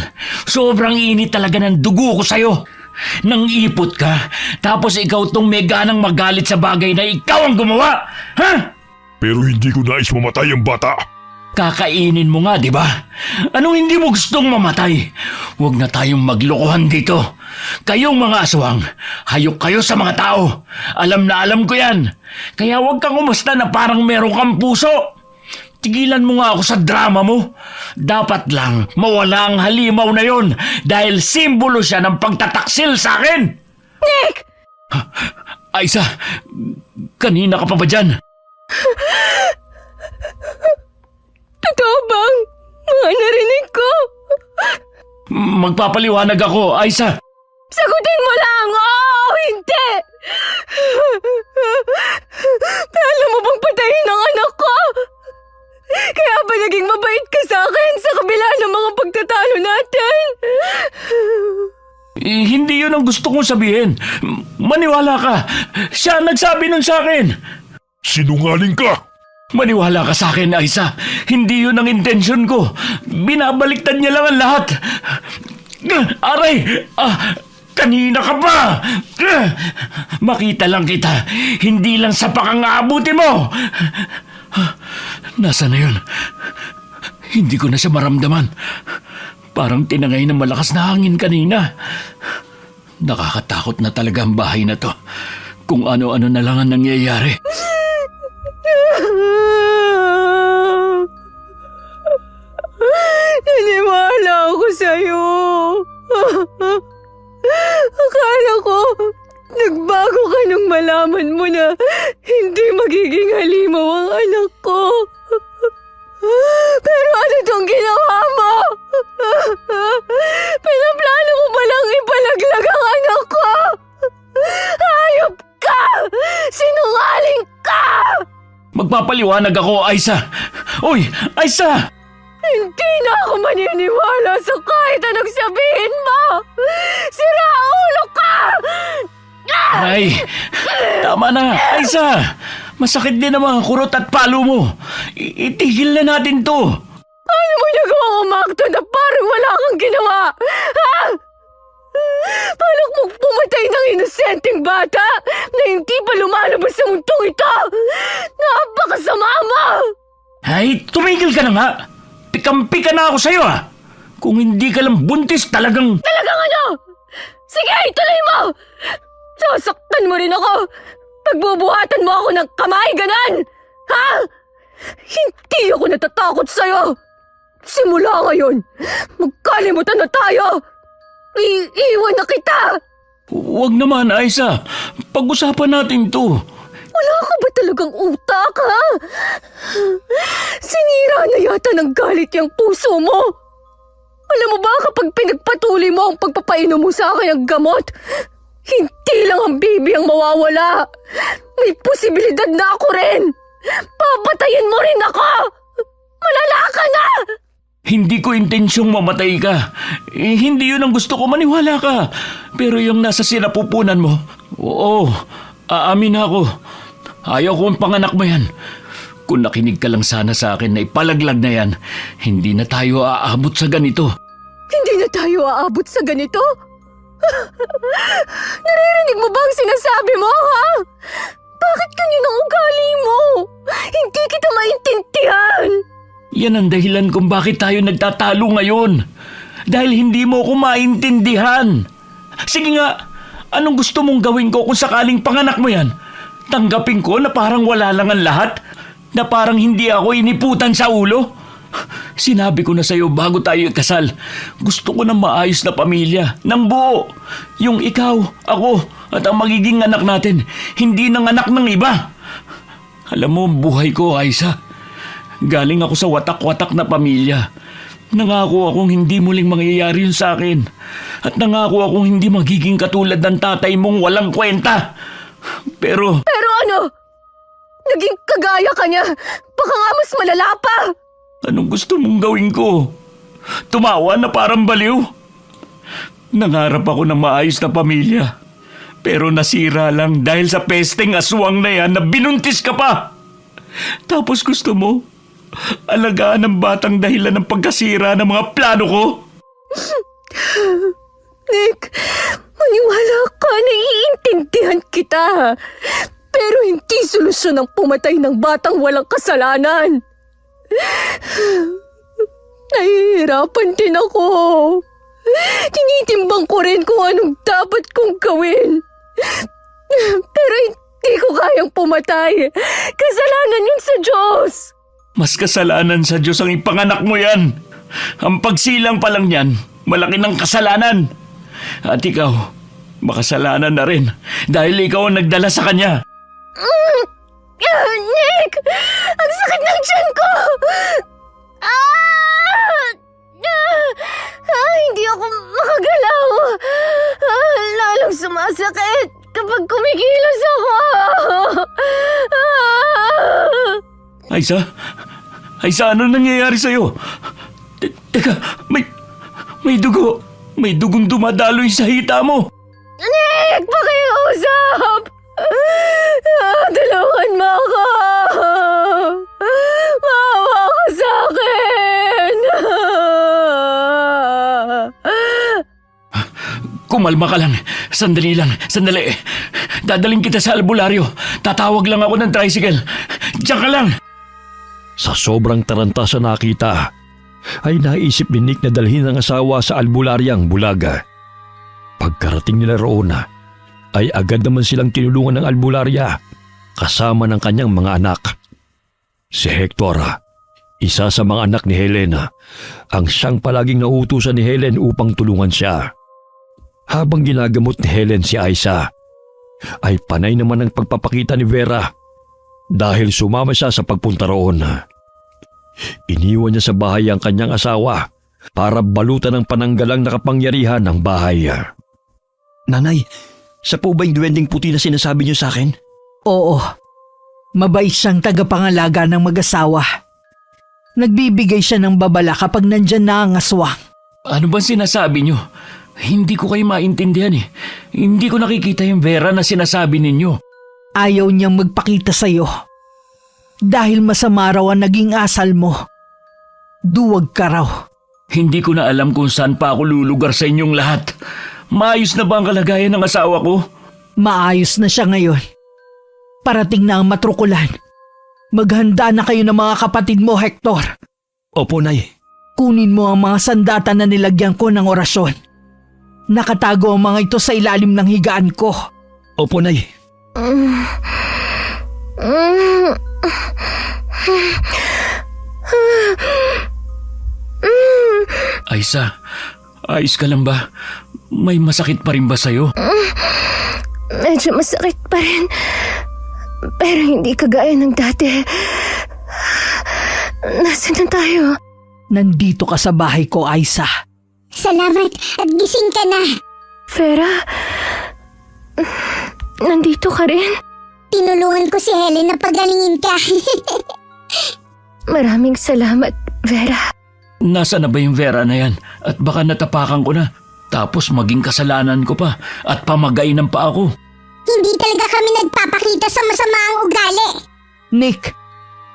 sobrang init talaga ng dugo ko sa'yo. Nang ipot ka, tapos ikaw tong may ganang magalit sa bagay na ikaw ang gumawa. Ha? Pero hindi ko nais mamatay ang bata. Kakainin mo nga, di ba? Anong hindi mo gustong mamatay? Huwag na tayong maglokohan dito. Kayong mga aswang, hayok kayo sa mga tao. Alam na alam ko yan. Kaya huwag kang umusta na parang meron kang puso. Tigilan mo nga ako sa drama mo. Dapat lang mawala ang halimaw na yon dahil simbolo siya ng pagtataksil sa akin. Nick! Aiza, kanina ka pa ba dyan? Totoo bang? Mga narinig ko. Magpapaliwanag ako, Aiza. Sagutin mo lang! Oo, hindi! Alam mo bang patayin ang anak ko? Kaya ba naging mabait ka sa akin sa kabila ng mga pagtatalo natin? Hindi yun ang gusto kong sabihin. Maniwala ka. Siya ang nagsabi nun sa akin. Sinungaling ka. Maniwala ka sa akin, Aiza. Hindi yun ang intensyon ko. Binabaliktad niya lang ang lahat. Aray! Kanina ka pa! Makita lang kita. Hindi lang sa pakangaabuti mo. Nasaan na yun? Hindi ko na siya maramdaman. Parang tinangay ng malakas na hangin kanina. Nakakatakot na talaga ang bahay na to. Kung ano-ano na lang ang nangyayari. Naniwala ako sa'yo. Akala ko, nagbago ka nung malaman mo na hindi magiging halimaw ang anak ko. Pero ano tong ginawa mo? Pinaplano mo palang ipalaglag ang anak ko? Hayop ka! Sinungaling ka! Magpapaliwanag ako, Aiza. Uy, Aiza! Hindi na ako maniniwala sa kahit anong sabihin mo! Sira ulo ka! Ay, tama na, Aiza. Masakit din ang mga kurot at palo mo. Itigil na natin to. Paano mo nagawang umakto na parang wala kang ginawa? Ha? Paano mo pumatay ng inosenteng bata na hindi pa lumalabas sa mundong ito? Napakasama mo! Ay, tumigil ka na nga. Pikampi ka na ako sa'yo Kung hindi ka lang buntis talagang... Talagang ano? Sige, ituloy mo! Sasaktan mo rin ako! Pagbubuhatan mo ako ng kamay, ganan! Ha? Hindi ako natatakot sa'yo! Simula ngayon, magkalimutan na tayo! Iiwan na kita! Huwag naman, Aiza. Pag-usapan natin to. Wala ka ba talagang utak, ha? Sinira na yata ng galit yung puso mo! Alam mo ba kapag pinagpatuloy mo ang pagpapainom mo sa akin ng gamot, hindi lang ang baby ang mawawala. May posibilidad na ako rin. Papatayin mo rin ako. Hindi ko intensyong mamatay ka. Hindi yun ang gusto ko, maniwala ka. Pero yung nasa sinapupunan mo, oo, aamin ako. Ayaw kong panganak mo yan. Kung nakinig ka lang sana sa akin na ipalaglag na yan, hindi na tayo aabot sa ganito. Hindi na tayo aabot sa ganito? Naririnig mo ba ang sinasabi mo, ha? Bakit ganyan ang ugali mo? Hindi kita maintindihan. Yan ang dahilan kung bakit tayo nagtatalo ngayon. Dahil hindi mo ako maintindihan. Sige nga, anong gusto mong gawin ko kung sakaling panganak mo yan? Tanggapin ko na parang wala lang ang lahat? Na parang hindi ako iniputan sa ulo? Sinabi ko na sa'yo bago tayo ikasal, gusto ko ng maayos na pamilya, ng buo. Yung ikaw, ako, at ang magiging anak natin, hindi ng anak ng iba. Alam mo, buhay ko, Aisa. Galing ako sa watak-watak na pamilya. Nangako akong hindi muling mangyayari yun sa akin. At nangako akong hindi magiging katulad ng tatay mong walang kwenta. Pero ano? Naging kagaya ka niya. Baka nga mas malala pa. anong gusto mong gawin ko? Tumawa na parang baliw? Nangarap ako ng maayos na pamilya. Pero nasira lang dahil sa pesteng aswang na yan na binuntis ka pa. Tapos gusto mo alagaan ang batang dahilan ng pagkasira ng mga plano ko? Nick, maniwala ka, naiintindihan kita. Pero hindi solusyon ang pumatay ng batang walang kasalanan. Nahihirapan din ako. Tinitimbang ko rin kung anong dapat kong gawin. Pero hindi ko kayang pumatay. Kasalanan yun sa Diyos. Mas kasalanan sa Diyos ang ipanganak mo yan. Ang pagsilang pa lang yan, malaki ng kasalanan. At ikaw, makasalanan na rin dahil ikaw ang nagdala sa kanya. Nick! Ang sakit ng tiyan ko! Hindi ako makagalaw. Lalong sumasakit kapag kumikilos ako. Aisa, ano nangyayari sa'yo? Teka, may dugo. May dugong dumadaloy sa hita mo. Nick! Pakiusap! Tulungan mo ako! Maawa ka sa akin! Kumalma ka lang. Sandali lang. Sandali. Dadaling kita sa albularyo. Tatawag lang ako ng tricycle. Diyan ka lang. Sa sobrang taranta sa nakita, ay naisip ni Nick na dalhin ang asawa sa albularyang Bulaga. Pagkarating nila roon, ay agad naman silang tinulungan ng albularya kasama ng kanyang mga anak. Si Hector, isa sa mga anak ni Helena, ang siyang palaging nauutusan ni Helen upang tulungan siya. Habang ginagamot ni Helen si Aisa, ay panay naman ang pagpapakita ni Vera dahil sumama siya sa pagpunta roon. Iniwan niya sa bahay ang kanyang asawa para balutan ng pananggalang na kapangyarihan ng bahay. Nanay, siya po ba yung duwending puti na sinasabi niyo sa akin? Oo, mabait siyang tagapangalaga ng mag-asawa. Nagbibigay siya ng babala kapag nandyan na ang aswang. Ano ba sinasabi niyo? Hindi ko kayo maintindihan eh. Hindi ko nakikita yung Vera na sinasabi ninyo. Ayaw niyang magpakita sa'yo. Dahil masama raw ang naging asal mo. Duwag ka raw. Hindi ko na alam kung saan pa ako lulugar sa inyong lahat. Maayos na ba ang kalagayan ng asawa ko? Maayos na siya ngayon. Parating na ang matrukulan. Maghanda na kayo ng mga kapatid mo, Hector. Opo, Nay. Kunin mo ang mga sandata na nilagyan ko ng orasyon. Nakatago ang mga ito sa ilalim ng higaan ko. Opo, Nay. Aisa, ayos ka lang ba? May masakit pa rin ba sa'yo? Medyo masakit pa rin. Pero hindi kagaya ng dati. Nasaan na tayo? Nandito ka sa bahay ko, Aisa. Salamat at gising ka na. Vera? Nandito ka rin? Tinulungan ko si Helen na pagalingin ka. Maraming salamat, Vera. Nasaan na ba yung Vera na yan? At baka natapakan ko na. Tapos maging kasalanan ko pa at pamagainan pa ako. Hindi talaga kami nagpapakita sa masamaang ugali. Nick,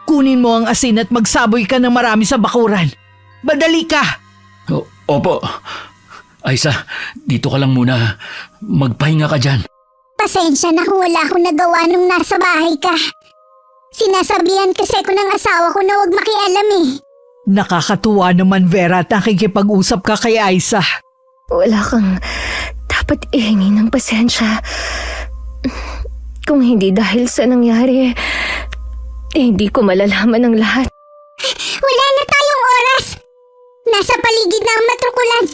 kunin mo ang asin at magsaboy ka ng marami sa bakuran. Madali ka! Opo. Aisa, dito ka lang muna. Magpahinga ka dyan. Pasensya na kung wala akong nagawa nung nasa bahay ka. Sinasabihan kasi ko ng asawa ko na huwag makialam eh. Nakakatuwa naman, Vera, at nakikipag-usap ka kay Aisa. Wala kang dapat ihingi ng pasensya. Kung hindi dahil sa nangyari, hindi ko malalaman ang lahat. Wala na tayong oras. Nasa paligid na ang matrukulan.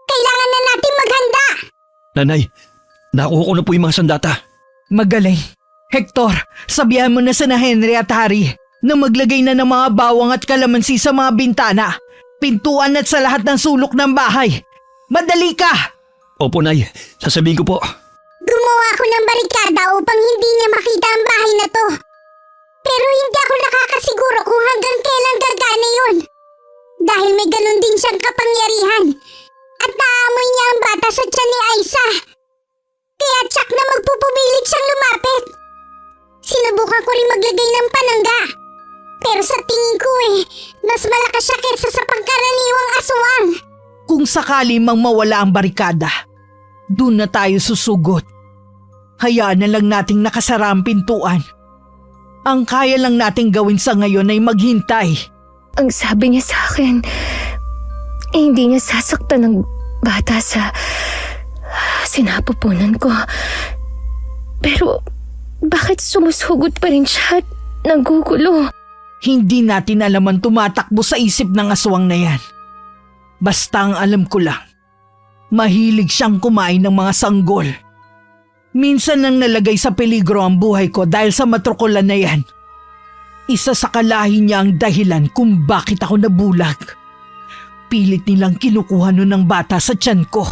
Kailangan na natin maghanda. Nanay, nakuha ko na po yung mga sandata. Magaling. Hector, sabihan mo na sa Henry at Harry na maglagay na ng mga bawang at kalamansi sa mga bintana, pintuan at sa lahat ng sulok ng bahay. Madali ka! Opo, Nay. Sasabihin ko po. Gumawa ako ng barikada upang hindi niya makita ang bahay na to. Pero hindi ako nakakasiguro kung hanggang kailan gagana yun. Dahil may ganun din siyang kapangyarihan. At naamoy niya ang bata sa tiyan ni Aisa. Kaya tsak na magpupumilit siyang lumapit. Sinubukan ko rin maglagay ng panangga. Pero sa tingin ko mas malakas siya kaysa sa pangkaraniwang aswang. Kung sakali mang mawala ang barikada, doon na tayo susugot. Hayaan na lang nating nakasara ang pintuan. Ang kaya lang nating gawin sa ngayon ay maghintay. Ang sabi niya sa akin, hindi niya sasaktan ng bata sa sinapupunan ko. Pero bakit sumusugot pa rin siya at nagugulo? Hindi natin alam ang tumatakbo sa isip ng aswang na yan. Basta ang alam ko lang, mahilig siyang kumain ng mga sanggol. Minsan nang nalagay sa peligro ang buhay ko dahil sa matrukulan na yan. Isa sa kalahi niya ang dahilan kung bakit ako nabulag. Pilit nilang kinukuha nun ng bata sa tiyan ko,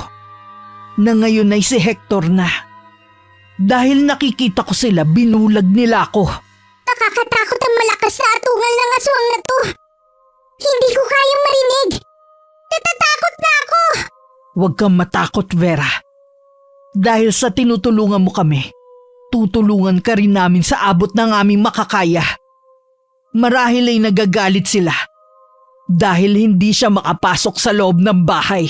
na ngayon ay si Hector na. Dahil nakikita ko sila, binulag nila ako. Nakakatakot ang malakas na atungal ng aswang na to. Hindi ko kayang marinig. Natatakot na ako. Huwag kang matakot, Vera. Dahil sa tinutulungan mo kami, tutulungan ka rin namin sa abot ng aming makakaya. Marahil ay nagagalit sila dahil hindi siya makapasok sa loob ng bahay.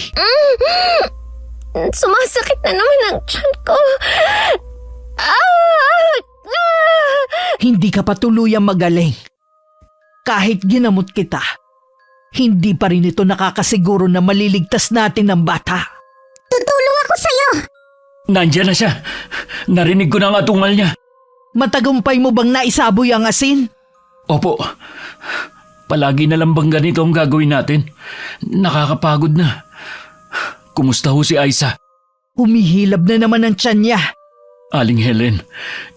Sumasakit na naman ang tiyan ko. Hindi ka pa tuluyang magaling. Kahit ginamot kita, hindi pa rin ito nakakasiguro na maliligtas natin ang bata. Tutulong ako sa'yo. Nandiyan na siya. Narinig ko na ang atungal niya. Matagumpay mo bang naisaboy ang asin? Opo. Palagi na lang bang ganito ang gagawin natin? Nakakapagod na. Kumusta ho si Aisa? Humihilab na naman ang tiyan niya. Aling Helen,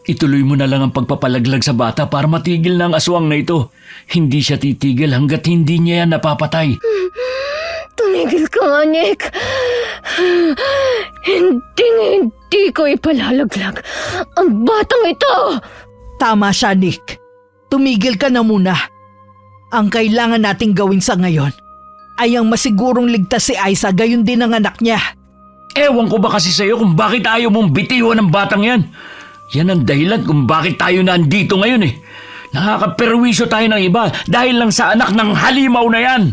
ituloy mo na lang ang pagpapalaglag sa bata para matigil na ang aswang na ito. Hindi siya titigil hanggat hindi niya yan napapatay. Tumigil ka nga, Nick. Hindi ko ipalalaglag ang batang ito. Tama siya, Nick. Tumigil ka na muna. Ang kailangan nating gawin sa ngayon ay ang masigurong ligtas si Aisa, gayon din ang anak niya. Ewan ko ba kasi sa'yo kung bakit ayaw mong bitiwan ng batang yan. Yan ang dahilan kung bakit tayo nandito ngayon eh. Nakakaperwisyo tayo ng iba dahil lang sa anak ng halimaw na yan.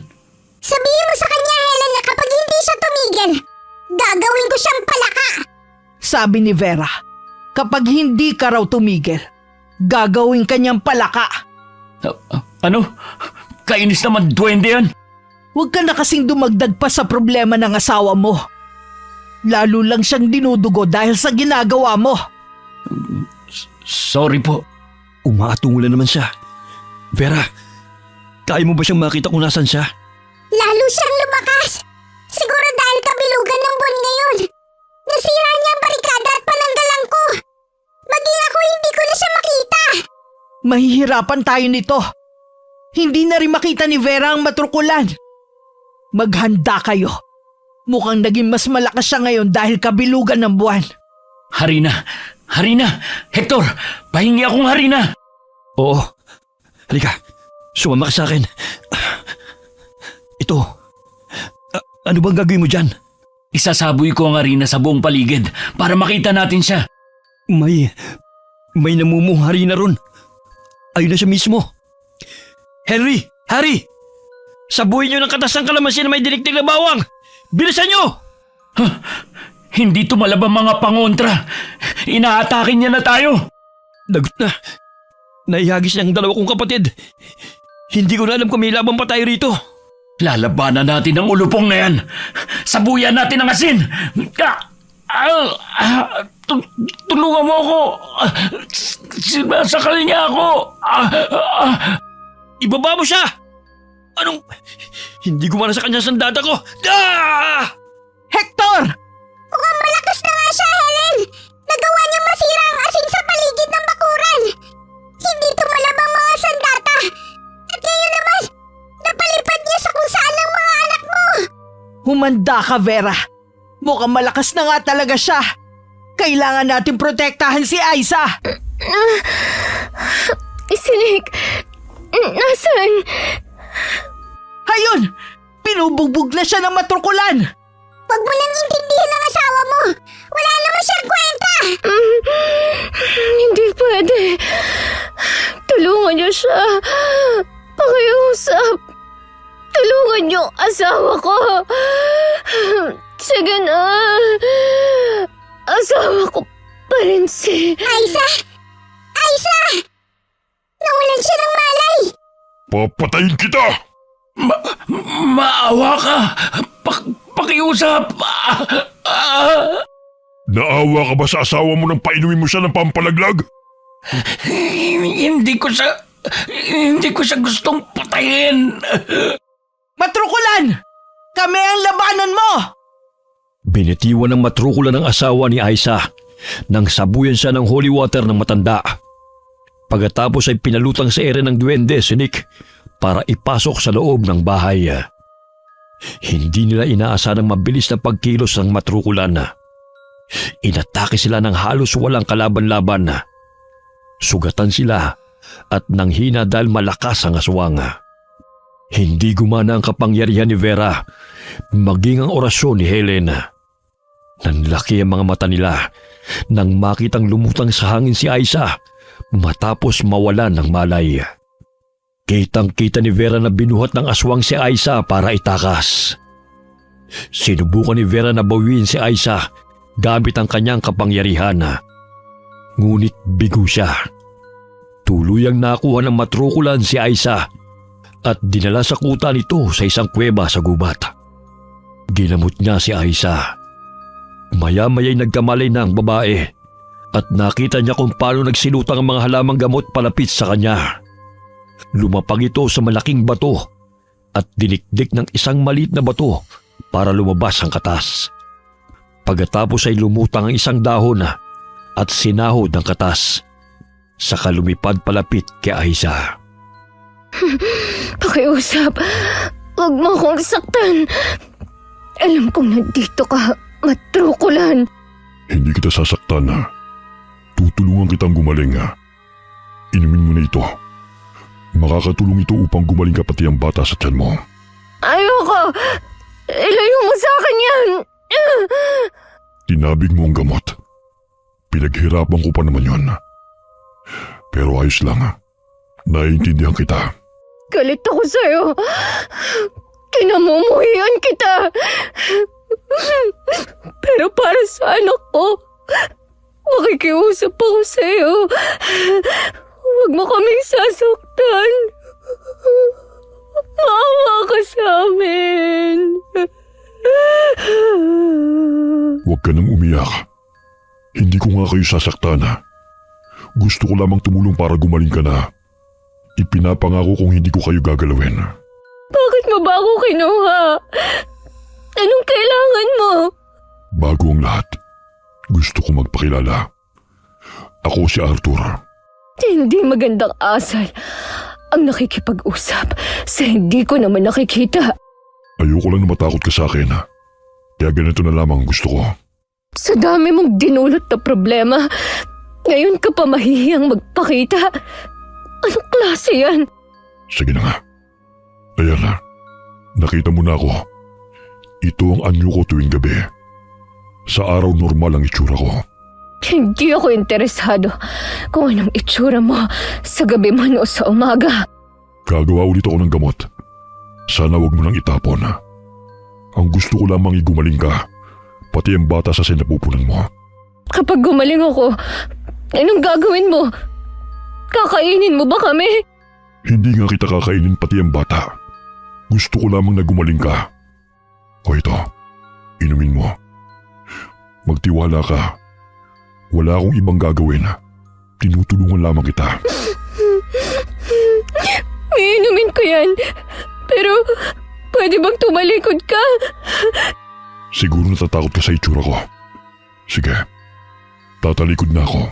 Sabihin mo sa kanya, Helen, na kapag hindi siya tumigil, gagawin ko siyang palaka. Sabi ni Vera, kapag hindi ka raw tumigil, gagawin kanyang palaka. Ano? Kainis naman duwende yan. Huwag ka na kasing dumagdag pa sa problema ng asawa mo. Lalo lang siyang dinudugo dahil sa ginagawa mo. Sorry po. Umaatungulan naman siya. Vera, kaya mo ba siyang makita kung nasan siya? Lalo siyang lumakas. Siguro dahil kabilugan ng buwan ngayon. Nasira niya ang barikada at pananggalan ko. Maging ako hindi ko na siya makita. Mahihirapan tayo nito. Hindi na rin makita ni Vera ang matrukulan. Maghanda kayo. Mukhang naging mas malakas siya ngayon dahil kabilugan ng buwan. Harina! Harina! Hector! Pahingi akong harina! Oo. Halika, sumama ka sa akin. Ito, Ano bang gagawin mo dyan? Isasaboy ko ang arena sa buong paligid para makita natin siya. May namumuhari na ron. Ayun na siya mismo. Henry! Harry! Sabuhin niyo ng katas ng kalamansi na may diniktik na bawang! Bilisan niyo! Hindi tumalab ang mga pangontra. Inaatake niya na tayo. Lagot na. Naihagis niya ang dalawa kong kapatid. Hindi ko na alam kung may laban pa tayo rito. Lalabanan natin ang ulupong na yan. Sabuyan natin ang asin. Tulungan mo ako. Sinasakal niya ako. Ibaba mo siya! Anong... Hindi gumana sa kanya sandata ko! Ah! Hector! Mukhang malakas na nga siya, Helen! Nagawa niyang masira ang asin sa paligid ng bakuran! Hindi tumalab ang mga sandata! At ngayon naman, napalipad niya sa kung saan ang mga anak mo! Humanda ka, Vera. Mukhang malakas na nga talaga siya. Kailangan natin protektahan si Aiza. Sinik, nasaan? Ayun! Pinubugbog na siya ng matrukulan. Huwag mo nang intindihin ang asawa mo! Wala naman siyang kwenta! Hindi pwede. Tulungan niyo siya. Pakiusap. Tulungan niyo ang asawa ko. Sige na. Asawa ko pa rin si... Aiza! Aiza! Nawalan siya ng malay! Papatayin kita! Maawa ka. Pakiusap. Naawa ka ba sa asawa mo nang painumin mo siya ng pampalaglag? Hindi ko siya gustong patayin. Matrukulan! Kami ang labanan mo! Binitiwan ng matrukulan ng asawa ni Aiza nang sabuyan siya ng holy water ng matanda. Pagkatapos ay pinalutang sa ere ng duwende si Nick para ipasok sa loob ng bahay. Hindi nila inaasahan ang mabilis na pagkilos ng matrukulan. Inatake sila ng halos walang kalaban-laban. Sugatan sila at nanghina dahil malakas ang aswang. Hindi gumana ang kapangyarihan ni Vera, maging ang orasyon ni Helen. Nanlaki ang mga mata nila nang makitang lumutang sa hangin si Aiza matapos mawalan ng malay. Kitang-kita ni Vera na binuhat ng aswang si Aiza para itakas. Sinubukan ni Vera na bawiin si Aiza gamit ang kanyang kapangyarihan. Ngunit bigo siya. Tuluyang nakuha ng matrukulan si Aiza at dinala sa kuta nito sa isang kuweba sa gubat. Ginamot niya si Aiza. Maya-maya'y nagkamalay na ang babae at nakita niya kung paano nagsilutang ang mga halamang gamot palapit sa kanya. Lumapag ito sa malaking bato at dinikdik ng isang maliit na bato para lumabas ang katas. Pagkatapos ay lumutang ang isang dahon at sinahod ang katas. Saka lumipad palapit kay Aiza. Pakiusap. Huwag mo akong saktan. Alam kong nandito ka, matrukulan. Hindi kita sasaktan ha. Tutulungan kitang gumaling ha. Inumin mo na ito. Makakatulong ito upang gumaling ka pati ang bata sa tiyan mo. Ayoko. Ilayo mo sa akin yan. Tinabig mo ang gamot. Pinaghirapan ko pa naman yon. Pero ayos lang ha. Naiintindihan kita. Galit ako sa'yo. Kinamumuhian kita. Pero para sa anak ko, makikiusap ako sa'yo. Huwag mo kaming sasaktan. Maawa ka sa amin. Huwag ka nang umiyak. Hindi ko nga kayo sasaktan ha. Gusto ko lamang tumulong para gumaling ka na. Ipinapangako kung hindi ko kayo gagalawin. Bakit mo ba ako kinuha? Anong kailangan mo? Bago ang lahat, gusto ko magpakilala. Ako si Arthur. Hindi magandang asal ang nakikipag-usap sa hindi ko naman nakikita. Ayoko lang na matakot ka sa akin. Kaya ganito na lamang ang gusto ko. Sa dami mong dinulot na problema, ngayon ka pa mahihiyang magpakita. Anong klase yan? Sige na nga. Ayan na. Nakita mo na ako. Ito ang anyo ko tuwing gabi. Sa araw normal ang itsura ko. Hindi ako interesado kung anong itsura mo sa gabi man o sa umaga. Gagawa ulit ako ng gamot. Sana wag mo nang itapon. Ang gusto ko lamang igumaling ka, pati ang bata sa sinapupunan mo. Kapag gumaling ako, anong gagawin mo? Kakainin mo ba kami? Hindi nga kita kakainin pati ang bata. Gusto ko lamang na gumaling ka. O ito, inumin mo. Magtiwala ka. Wala akong ibang gagawin. Tinutulungan lamang kita. Iinumin ko yan. Pero, pwede bang tumalikod ka? Siguro natatakot ka sa itsura ko. Sige, tatalikod na ako.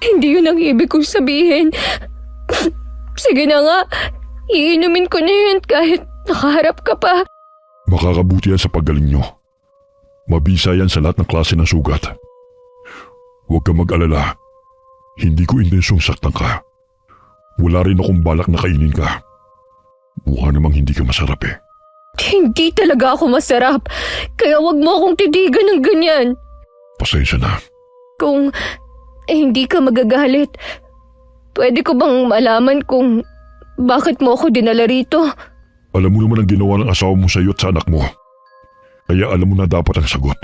Hindi yun ang ibig kong sabihin. Sige na nga, iinumin ko na yan kahit nakaharap ka pa. Makakabuti yan sa paggaling nyo. Mabisa yan sa lahat ng klase ng sugat. Huwag ka mag-alala. Hindi ko intensyong saktan ka. Wala rin akong balak na kainin ka. Mukha namang hindi ka masarap eh. Hindi talaga ako masarap. Kaya wag mo akong titigan ng ganyan. Pasensya na. Kung hindi ka magagalit, pwede ko bang malaman kung bakit mo ako dinala rito? Alam mo naman ang ginawa ng asawa mo sa iyo at sa anak mo. Kaya alam mo na dapat ang sagot.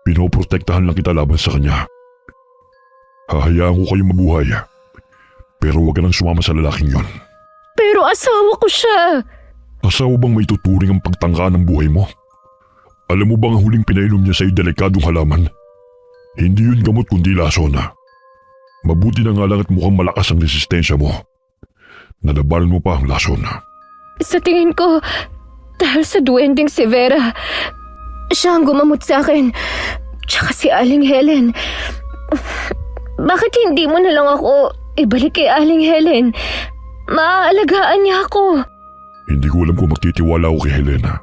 Pinoprotektahan lang kita laban sa kanya. Hahayaan ko kayong mabuhay. Pero huwag ka nang sumama sa lalaking yon. Pero asawa ko siya. Asawa bang may tuturing ang pagtangkaan ng buhay mo? Alam mo bang ang huling pinainom niya sa iyo delikadong halaman? Hindi yun gamot kundi lason na. Mabuti na nga lang at mukhang malakas ang resistensya mo. Nalabanan mo pa ang lason na. Sa tingin ko, dahil sa duwending si Vera, siya ang gumamot sa akin. Tsaka si Aling Helen. Bakit hindi mo na lang ako ibalik kay Aling Helen? Maaalagaan niya ako. Hindi ko alam kung magtitiwala ako kay Helena.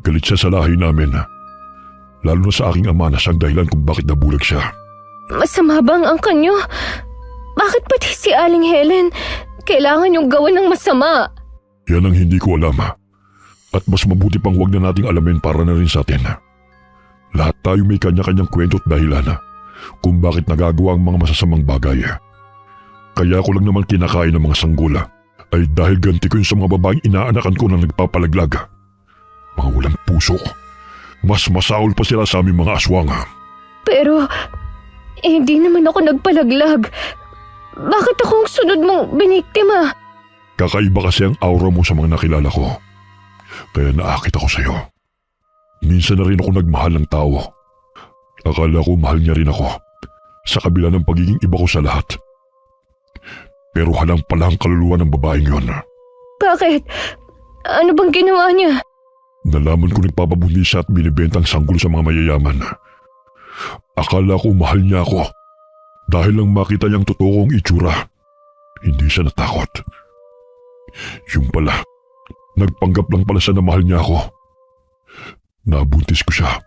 Galit siya sa lahi namin. Lalo na sa aking ama na siyang dahilan kung bakit nabulag siya. Masama bang ang kanyo? Bakit pati si Aling Helen kailangan yung gawan ng masama? Yan ang hindi ko alam. At mas mabuti pang huwag na nating alamin para na rin sa atin. Lahat tayo may kanya-kanyang kwento at dahilan kung bakit nagagawa ang mga masasamang bagay. Kaya ko lang naman kinakain ng mga sanggula ay dahil ganti ko yun sa mga babaeng inaanakan ko na nagpapalaglag. Mga walang puso. Mas masaol pa sila sa aming mga aswang. Pero, hindi naman ako nagpalaglag. Bakit akong sunod mong biniktima? Kakaiba kasi ang aura mo sa mga nakilala ko. Kaya naakit ako sa'yo. Minsan na rin ako nagmahal ng tao. Akala ko mahal niya rin ako. Sa kabila ng pagiging iba ko sa lahat. Pero halang pala ang kaluluwa ng babaeng yon. Bakit? Ano bang ginawa niya? Nalaman ko nagpapabundi siya at binibenta ang sanggol sa mga mayayaman. Akala ko mahal niya ako. Dahil lang makita niyang totoo kong itsura. Hindi siya natakot. Yung pala, nagpanggap lang pala siya na mahal niya ako. Nabuntis ko siya.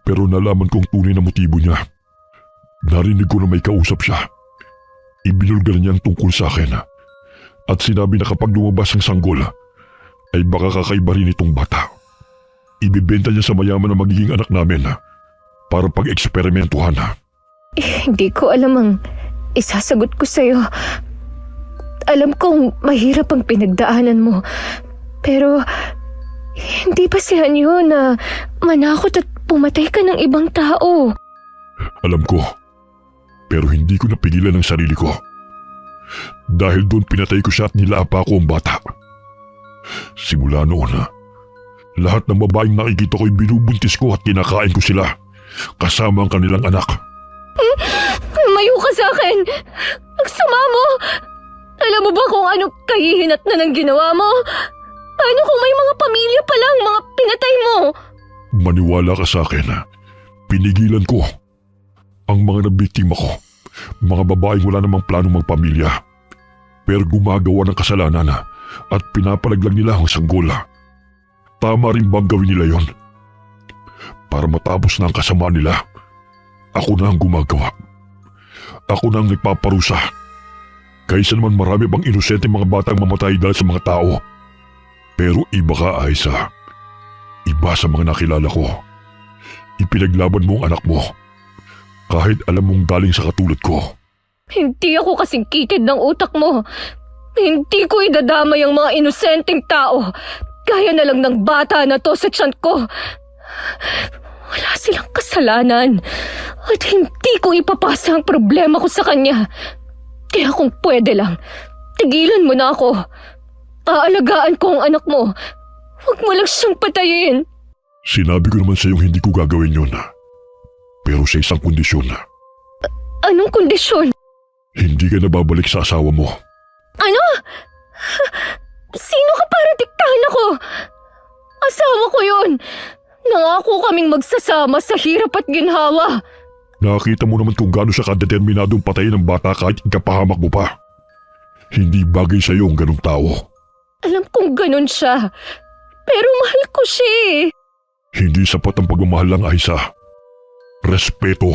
Pero nalaman kong tunay na motibo niya. Narinig ko na may kausap siya. Ibinulgar niya ang tungkol sa akin. At sinabi na kapag lumabas ang sanggol, ay baka kakaiba rin itong bata. Ibibenta niya sa mayaman na magiging anak namin para pag-eksperimentuhan. Hindi ko alam ang isasagot ko sa'yo. Alam kong mahirap ang pinagdaanan mo. Pero, hindi ba siya yun na manakot at pumatay ka ng ibang tao? Alam ko. Pero hindi ko napigilan ang sarili ko. Dahil doon pinatay ko siya at nilapa ko ang bata. Simula noon, lahat ng babaeng nakikita ko'y binubuntis ko at kinakain ko sila. Kasama ang kanilang anak. Lumayo ka sa akin! Ang sama mo! Alam mo ba kung ano kahihinat na ng ginawa mo? Paano kung may mga pamilya pa lang mga pinatay mo? Maniwala ka sa akin. Pinigilan ko ang mga nabiktima ko. Mga babaeng wala namang planong magpamilya. Pero gumagawa ng kasalanan at pinapalaglag nila ang sanggol. Tama rin bang gawin nila yon? Para matapos na ang kasamaan nila, ako na ang gumagawa. Ako na ang nagpaparusa. Kaysa naman marami bang inosente mga batang mamatay dahil sa mga tao. Pero iba ka, Aiza. iba sa mga nakilala ko. Ipinaglaban mo ang anak mo. Kahit alam mong galing sa katulad ko. Hindi ako kasing kitid ng utak mo. Hindi ko idadamay ang mga inosenteng tao. Gaya na lang ng bata na to sa tiyan ko. Wala silang kasalanan. At hindi ko ipapasa ang problema ko sa kanya. Kaya kung pwede lang, tigilan mo na ako. Aalagaan ko ang anak mo. Huwag mo lang siyang patayin. Sinabi ko naman sa iyong hindi ko gagawin yun. Pero sa isang kondisyon. Anong kondisyon? Hindi ka nababalik sa asawa mo. Ano? Sino ka para diktahan ako? Asawa ko yun. Nangako kaming magsasama sa hirap at ginhawa. Nakita mo naman kung gaano siya kadeterminadong patayin ng bata kahit ikapahamak mo pa. Hindi bagay sa iyo ang ganong tao. Alam kong ganun siya. Pero mahal ko siya eh. Hindi sapat ang pagmamahal lang, Aisa. Respeto.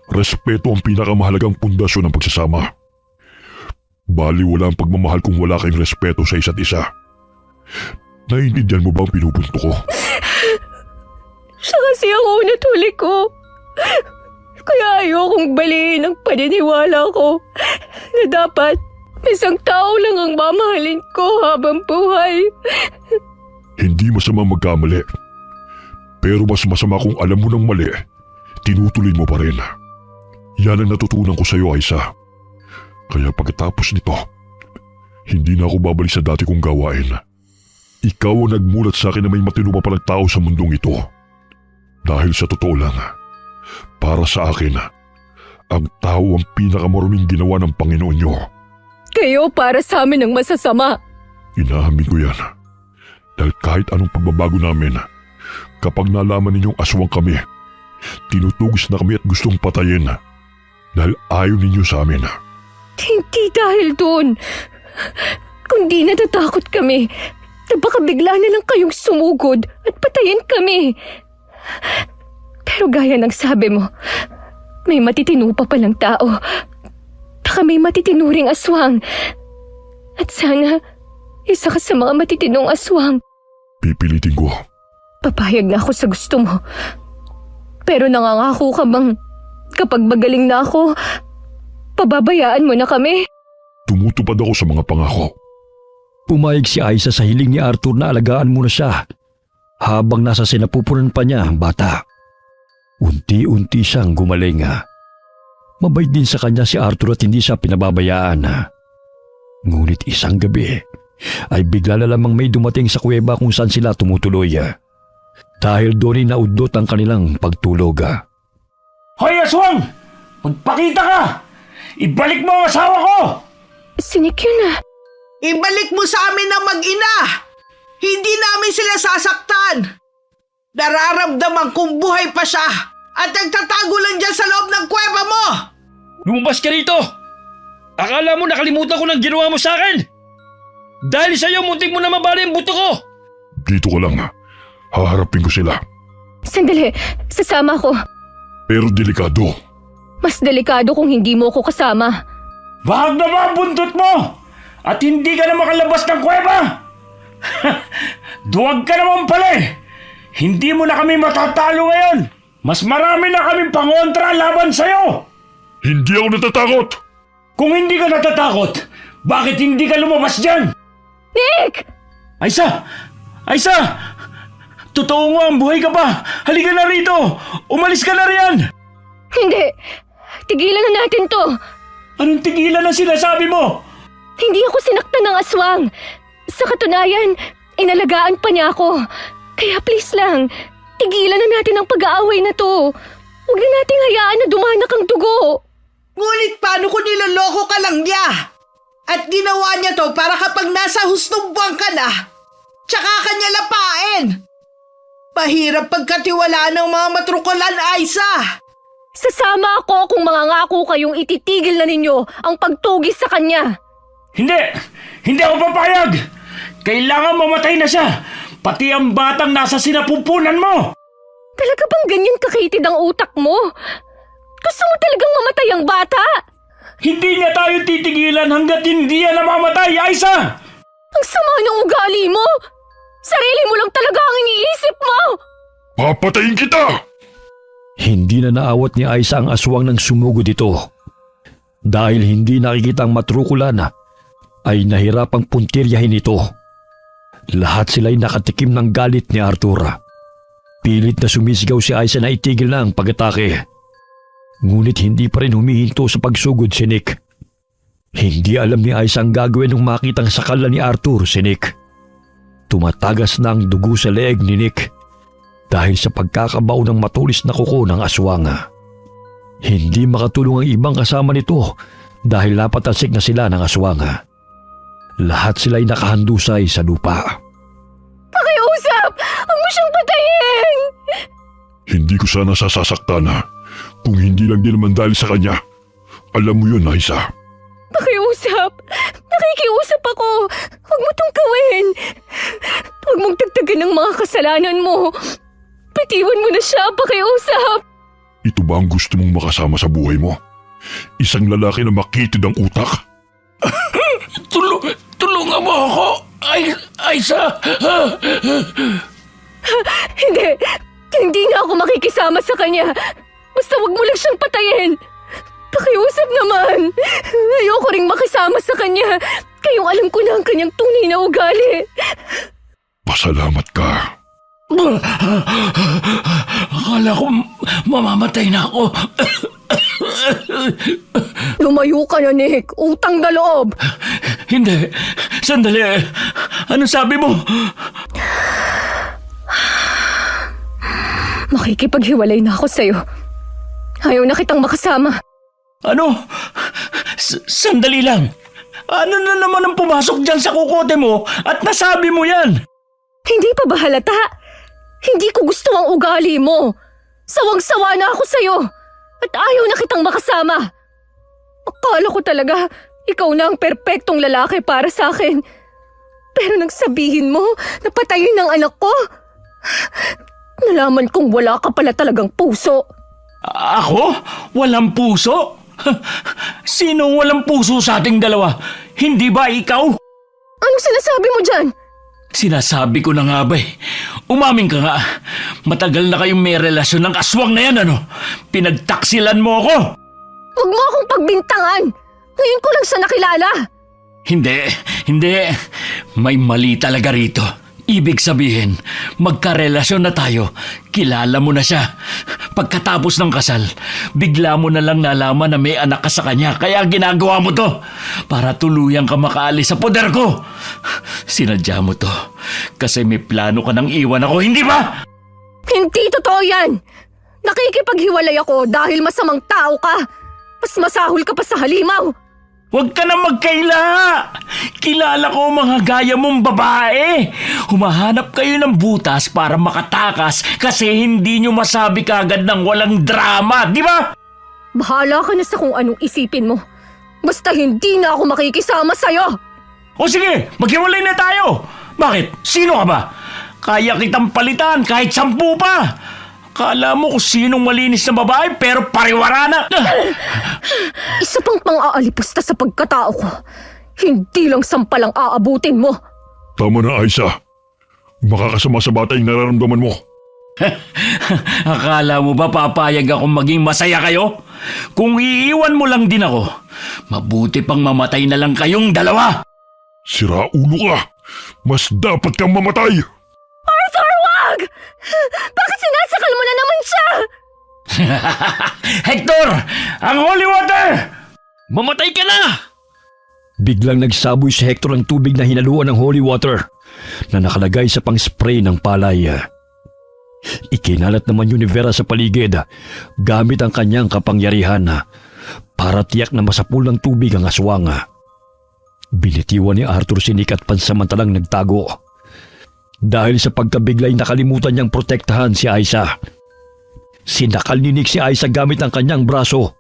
Respeto ang pinakamahalagang pundasyon ng pagsasama. Baliwala ang pagmamahal kung wala kayong respeto sa isa't isa. Naiintindihan mo ba ang pinupunto ko? Siya kasi ang una't huli ko. Kaya ayokong baliin ang paniniwala ko na dapat isang tao lang ang mamahalin ko habang buhay. Hindi masama magkamali. Pero mas masama kung alam mo ng mali, tinutuloy mo pa rin. Yan ang natutunan ko sa iyo, Aisa. Kaya pagkatapos nito, hindi na ako babalik sa dati kong gawain. Ikaw ang nagmulat sa akin na may matino pa palang tao sa mundong ito. Dahil sa totoo lang, para sa akin, ang tao ang pinakamaruming ginawa ng Panginoon niyo. Kayo para sa amin ang masasama. Inahamin ko yan. Dahil kahit anong pagbabago namin, kapag nalaman ninyong aswang kami, tinutugis na kami at gustong patayin dahil ayaw ninyo sa amin. Hindi dahil doon. Kundi natatakot kami na baka bigla na lang kayong sumugod at patayin kami. Pero gaya ng sabi mo, may matitino pa palang tao. Baka may matitinuring aswang. At sana, isa ka sa mga matitinong aswang. Pipilitin ko. Papayag na ako sa gusto mo. Pero nangangako ka bang kapag magaling na ako, pababayaan mo na kami? Tumutupad ako sa mga pangako. Pumayag si Aisa sa hiling ni Arthur na alagaan muna siya habang nasa sinapupunan pa niya ang bata. Unti-unti siyang gumaling. Mabait din sa kanya si Arthur at hindi siya pinababayaan. Ngunit isang gabi ay bigla na lamang may dumating sa kuweba kung saan sila tumutuloy. Dahil doon ay naudot ang kanilang pagtulog. Hoy, aswang! Magpakita ka! Ibalik mo ang asawa ko! Sinik yun ah. Ibalik mo sa amin ang mag-ina! Hindi namin sila sasaktan! Nararamdaman kong buhay pa siya at nagtatago lang dyan sa loob ng kuweba mo! Lumabas ka rito! Akala mo nakalimutan ko ng ginawa mo sa akin? Dahil sa'yo, muntik mo na mabali ang buto ko! Dito ka lang. Haharapin ko sila. Sandali, sasama ko. Pero delikado. Mas delikado kung hindi mo ko kasama. Wag na mabuntot mo! At hindi ka na makalabas ng kuweba! Duwag ka naman pala eh! Hindi mo na kami matatalo ngayon! Mas marami na kaming pangontra laban sa'yo! Hindi ako natatakot! Kung hindi ka natatakot, bakit hindi ka lumabas dyan? Nick! Aisa! Aisa! Totoo nga ang buhay ka pa! Halika na rito! Umalis ka na riyan! Hindi! Tigilan na natin to! Anong tigilan ang sinasabi mo? Hindi ako sinaktan ng aswang. Sa katunayan, inalagaan pa niya ako. Kaya please lang, tigilan na natin ang pag-aaway na to. Huwag na nating hayaan na dumanak ang dugo. Ngunit paano kung niloloko ka lang niya? At ginawa niya to para kapag nasa hustong buwan ka na, tsaka kanya lapain. Mahirap pagkatiwalaan ng mga matrukulan, Aisa. Sasama ako kung mangangako kayong ititigil na ninyo ang pagtugis sa kanya. Hindi! Hindi ako papayag! Kailangan mamatay na siya! Pati ang batang nasa sinapupunan mo! Talaga bang ganyan kakitid ang utak mo? Gusto mo talagang mamatay ang bata? Hindi niya tayo titigilan hanggat hindi yan namamatay, Aisa! Ang sama ng ugali mo! Sarili mo lang talaga ang iniisip mo! Papatayin kita! Hindi na naawat ni Aisa ang aswang ng sumugod ito. Dahil hindi nakikitang matrukulan, ay nahirapang puntiryahin ito. Lahat sila'y nakatikim ng galit ni Arthur. Pilit na sumisigaw si Aisa na itigil na ang pag-atake. Ngunit hindi pa rin humihinto sa pagsugod si Nick. Hindi alam ni Aisa ang gagawin nung makitang sakala ni Arthur si Nick. Tumatagas na ang dugo sa leeg ni Nick dahil sa pagkakabao ng matulis na kuko ng aswang. Hindi makatulong ang ibang kasama nito dahil napatalsik na sila ng aswang. Lahat sila'y nakahandusay sa lupa. Pakiusap! Huwag mo siyang patayin! Hindi ko sana sasasaktan kung hindi lang din naman dahil sa kanya. Alam mo yun, Aisa. Pakiusap! Nakikiusap ako! Huwag mo itong gawin! Huwag mong dagdagan ng mga kasalanan mo! Bitiwan mo na siya, pakiusap! Ito ba ang gusto mong makasama sa buhay mo? Isang lalaki na makitid ang utak? Tulungan mo ako, Aisa! Hindi na ako makikisama sa kanya! Basta huwag mo lang siyang patayin! Pakiusap naman! Ayoko ring makisama sa kanya! Kayong alam ko na ang kanyang tunay na ugali! Pasalamat ka. Akala ko mamamatay na ako. Lumayo ka na, Nick! Utang na loob! Hindi. Sandali. Ano sabi mo? Makikipaghiwalay na ako sa'yo. Ayaw na kitang makasama. Ano? Sandali lang. Ano na naman ang pumasok dyan sa kukote mo at nasabi mo yan? Hindi pa ba halata? Hindi ko gusto ang ugali mo. Sawang-sawa na ako sa'yo. At ayaw na kitang makasama. Akala ko talaga, ikaw na ang perpektong lalaki para sa akin. Pero nang sabihin mo, napatayin ng anak ko. Nalaman kong wala ka pala talagang puso. Ako? Walang puso? Sinong walang puso sa ating dalawa? Hindi ba ikaw? Anong sinasabi mo dyan? Sinasabi ko na nga ba eh. Umamin ka nga. Matagal na kayong may relasyon ng aswang na yan, ano? Pinagtaksilan mo ako. Huwag mo akong pagbintangan. Ngayon ko lang siya nakilala. Hindi. May mali talaga rito. Ibig sabihin, magkarelasyon na tayo. Kilala mo na siya. Pagkatapos ng kasal, bigla mo na lang nalaman na may anak ka sa kanya. Kaya ginagawa mo to para tuluyang ka makaalis sa poder ko. Sinadya mo to kasi may plano ka nang iwan ako, hindi ba? Hindi totoo yan. Nakikipaghiwalay ako dahil masamang tao ka. Mas masahol ka pa sa halimaw. Huwag ka na magkaila! Kilala ko mga gaya mong babae. Humahanap kayo ng butas para makatakas kasi hindi nyo masabi kagad ng walang drama, di ba? Bahala ka na sa kung anong isipin mo. Basta hindi na ako makikisama sa'yo. O sige, maghiwalay na tayo. Bakit? Sino ka ba? Kaya kitang palitan kahit 10 pa. Kala mo kung sinong malinis na babae pero pariwara na. Isa pang pang-aalipusta sa pagkatao ko. Hindi lang sampalang aabutin mo. Tama na, Aisa. Makakasama sa bata yung nararamdaman mo. Akala mo ba papayag akong maging masaya kayo? Kung iiwan mo lang din ako, mabuti pang mamatay na lang kayong dalawa. Sira ulo ka. Mas dapat kang mamatay. Arthur, wag! Bakit sinasakal mo na naman siya? Hector! Ang holy water! Mamatay ka na! Biglang nagsaboy si Hector ng tubig na hinaluan ng holy water na nakalagay sa pang-spray ng palay. Ikinalat naman yun ni Vera sa paligid gamit ang kanyang kapangyarihan para tiyak na masapul ng tubig ang aswang. Binitiwan ni Arthur si Nick at pansamantalang nagtago. Dahil sa pagkabiglay nakalimutan niyang protektahan si Aisa. Sinakal ni Nick si Aisa gamit ang kanyang braso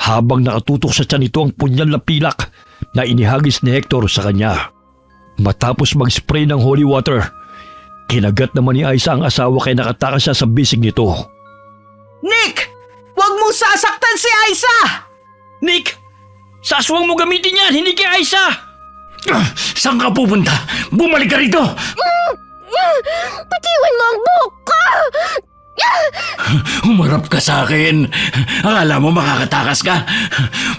habang nakatutok sa tiyan nito ang punyal na pilak na inihagis ni Hector sa kanya. Matapos mag-spray ng holy water, kinagat naman ni Aisa ang asawa kaya nakatakas siya sa bisig nito. Nick! Huwag mong sasaktan si Aisa! Nick! Sa aswang mo gamitin yan, hindi kay Aisa! Saan ka pupunta? Bumalik ka rito! Bitiwan mo ang buhok ko! Humarap ka sa akin. Akala mo makakatakas ka?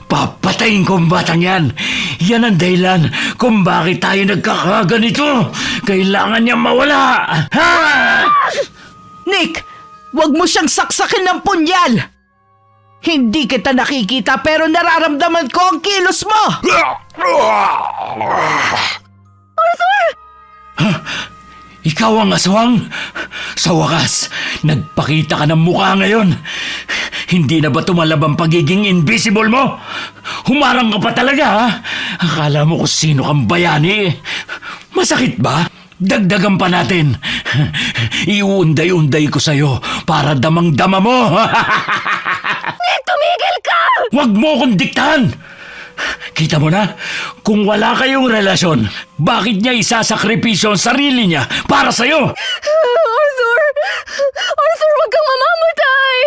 Papatayin ko ang batang yan. Yan ang dahilan kung bakit tayo nagkakaganito. Kailangan niya mawala. Ha! Nick, wag mo siyang saksakin ng punyal! Hindi kita nakikita pero nararamdaman ko ang kilos mo! Ikaw ang aswang? Sa wakas, nagpakita ka ng mukha ngayon. Hindi na ba tumalab ang pagiging invisible mo? Humarang ka pa talaga, ha? Akala mo kung sino kang bayani. Masakit ba? Dagdagan pa natin. Iuunday-unday ko sa'yo para damang-dama mo. Tumigil ka! Huwag mo akong diktahan! Kita mo na, kung wala kayong relasyon, bakit niya isasakripisyo ang sarili niya para sa'yo? Arthur! Arthur, wag kang mamamatay!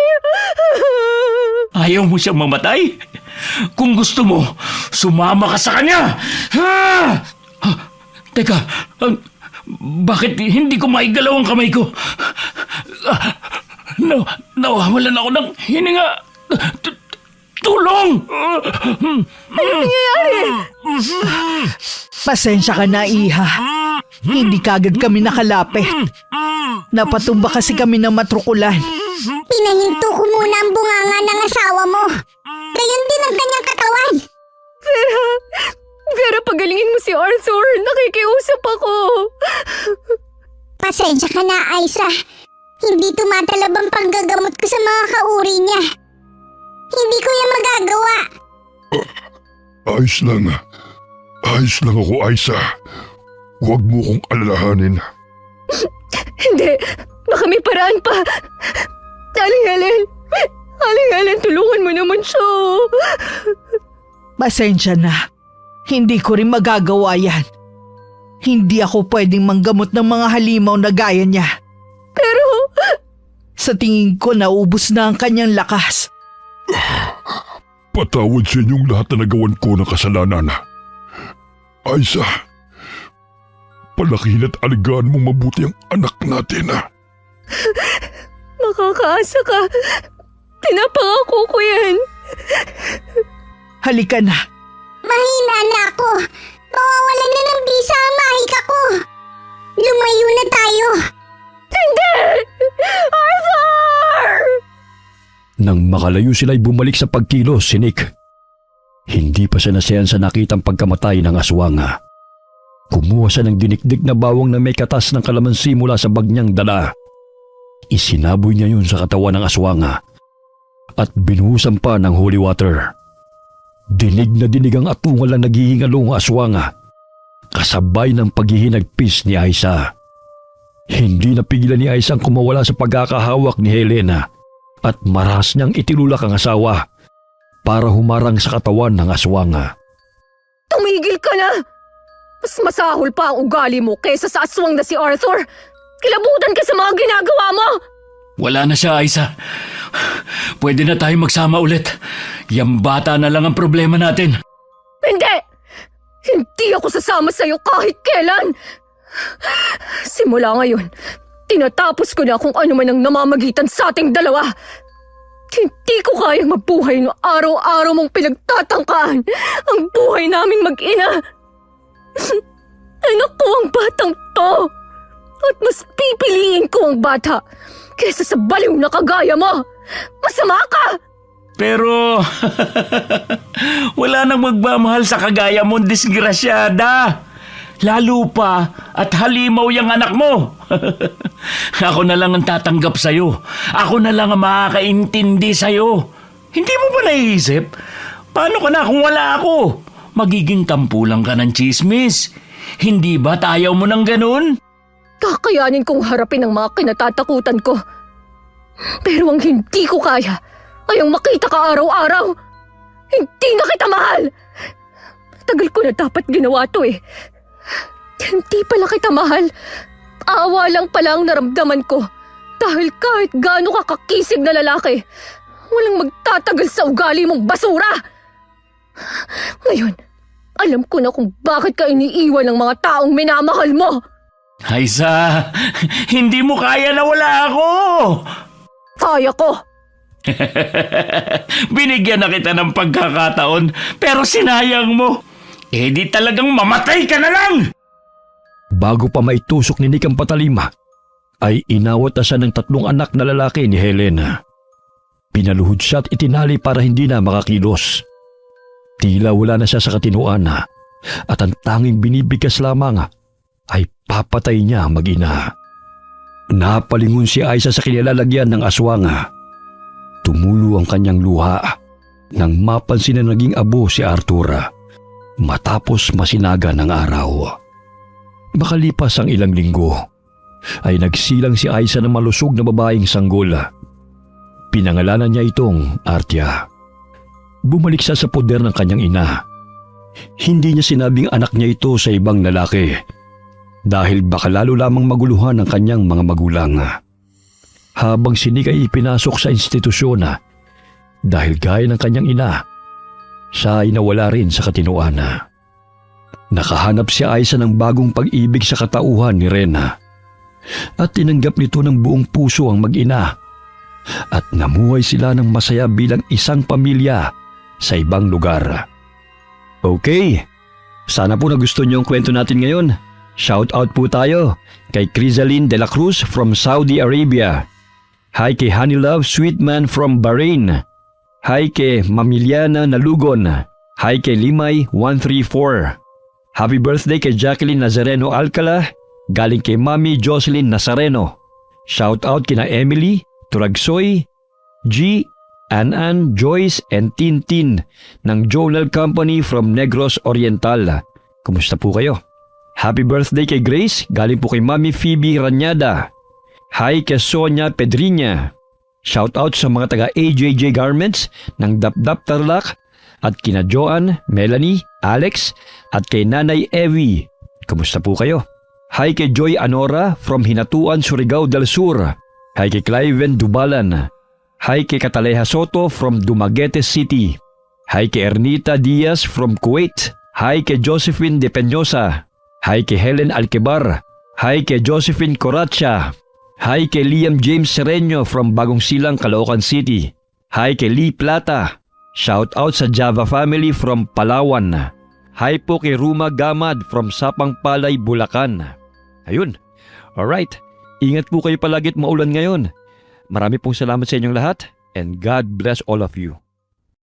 Ayaw mo siyang mamatay? Kung gusto mo, sumama ka sa kanya! Ha! Teka, bakit hindi ko maigalaw ang kamay ko? Nawawalan ako ng hininga. Tulong! Pasensya ka na, Iha. Hindi kagad kami nakalapit. Napatumba kasi kami ng matrukulan. Pinahinto ko muna ang bunganga ng asawa mo. Gayon din ang kanyang katawan. Vera, pagalingin mo si Arthur. Nakikiusap ako. Pasensya ka na, Aiza. Hindi tumatalab ang panggagamot ko sa mga kauri niya. Hindi ko yan magagawa. Ayos lang. Ayos lang ako, Aiza. Huwag mo kong alalahanin. Hindi. Baka may paraan pa. Aling Helen, tulungan mo naman siya. Pasensya na. Hindi ko rin magagawa yan. Hindi ako pwedeng manggamot ng mga halimaw na gaya niya. Pero... Sa tingin ko naubos na ang kanyang lakas. Patawad sa inyong lahat na nagawan ko ng kasalanan. Aiza, palakihin at aligaan mong mabuti ang anak natin. Makakaasa ka. Pinapangako ko yan. Halika na. Mahina na ako. Mawawalan na ng bisa ang mahika ko. Lumayo na tayo. Hindi! Arthur! Nang makalayo sila'y bumalik sa pagkilos si Nick. Hindi pa siya nasayan sa nakitang pagkamatay ng aswang. Kumuha siya ng dinikdik na bawang na may katas ng kalamansi mula sa bag niyang dala. Isinaboy niya yun sa katawan ng aswang at binuhusan pa ng holy water. Dinig na dinig ang atungal na naghihingalong aswang kasabay ng paghihinagpis ni Aiza. Hindi napigilan ni Aiza ang kumawala sa pagkakahawak ni Helena at marahas niyang itinulak ang asawa para humarang sa katawan ng aswang. Tumigil ka na! Mas masahol pa ang ugali mo kaysa sa aswang na si Arthur. Kilabutan ka sa mga ginagawa mo! Wala na siya, Aiza. Pwede na tayo magsama ulit. Yang bata na lang ang problema natin. Hindi! Hindi ako sasama sa'yo kahit kailan! Simula ngayon, tinatapos ko na kung ano man ang namamagitan sa ating dalawa. Hindi ko kayang mabuhay no araw-araw mong pinagtatangkaan ang buhay naming mag-ina. Anak ko ang batang to. At mas pipiliin ko ang bata kaysa sa baliw na kagaya mo. Masama ka! Pero wala nang magmamahal sa kagaya mong disgrasyada. Lalo pa at halimaw yung anak mo. Ako na lang ang tatanggap sa'yo. Ako na lang ang makakaintindi sa'yo. Hindi mo ba naiisip? Paano ka na kung wala ako? Magiging tampulang ka ng chismis. Hindi ba't ayaw mo ng ganun? Kakayanin kong harapin ang mga kinatatakutan ko. Pero ang hindi ko kaya ay ang makita ka araw-araw. Hindi na kita mahal. Tagal ko na dapat ginawa to eh. Hindi pala kita mahal. Awa lang pala ang naramdaman ko. Dahil kahit gaano ka kakisig na lalaki, walang magtatagal sa ugali mong basura. Ngayon, alam ko na kung bakit ka iniiwan ng mga taong minamahal mo. Aisa, hindi mo kaya na wala ako. Kaya ko. Binigyan na kita ng pagkakataon, pero sinayang mo. Eh di talagang mamatay ka na lang! Bago pa maitusok ni Nick ang patalima, ay inawat na siya ng 3 anak na lalaki ni Helena. Pinaluhod siya at itinali para hindi na makakilos. Tila wala na siya sa katinuan at ang tanging binibigkas lamang ay papatay niya ang mag-ina. Napalingon si Aiza sa kinilalagyan ng aswang. Tumulo ang kanyang luha nang mapansin na naging abo si Arthur matapos masinaga ng araw. Makalipas ang ilang linggo, ay nagsilang si Aiza na malusog na babaeng sanggol. Pinangalanan niya itong Artia. Bumalik siya sa poder ng kanyang ina. Hindi niya sinabing anak niya ito sa ibang lalaki dahil baka lalo lamang maguluhan ang kanyang mga magulang. Habang si Nick ay ipinasok sa institusyon dahil gaya ng kanyang ina, siya ay nawala rin sa katinuan. Nakahanap si Aiza ng bagong pag-ibig sa katauhan ni Rena at tinanggap nito ng buong puso ang mag-ina at namuhay sila ng masaya bilang isang pamilya sa ibang lugar. Okay, sana po nagustuhan niyo ang kwento natin ngayon. Shout out po tayo kay Crisaline de la Cruz from Saudi Arabia. Hi kay Honey Love Sweetman from Bahrain. Hi kay Mamiliana Nalugon. Hi kay Limay 134. Happy birthday kay Jacqueline Nazareno Alcala, galing kay Mami Jocelyn Nazareno. Shout out kina Emily, Turagsoy, G, Anan, Joyce, and Tintin ng Journal Company from Negros Oriental. Kumusta po kayo? Happy birthday kay Grace, galing po kay Mami Phoebe Ranyada. Hi kay Sonia Pedriña. Shout out sa mga taga AJJ Garments ng Dapdap Tarlac at kina Joan, Melanie, Alex at kay Nanay Evie. Kumusta po kayo? Hi kay Joy Anora from Hinatuan, Surigao del Sur. Hi kay Cliven Dubalan. Hi kay Cataleja Soto from Dumaguete City. Hi kay Ernita Diaz from Kuwait. Hi kay Josephine De Peñosa. Hi kay Helen Alquebar. Hi kay Josephine Coracha. Hi kay Liam James Sereño from Bagong Silang, Caloocan City. Hi kay Lee Plata. Shout out sa Java family from Palawan. Hi po kay Ruma Gamad from Sapang Palay, Bulacan. Ayun. Alright. Ingat po kayo palagi at maulan ngayon. Marami pong salamat sa inyong lahat and God bless all of you.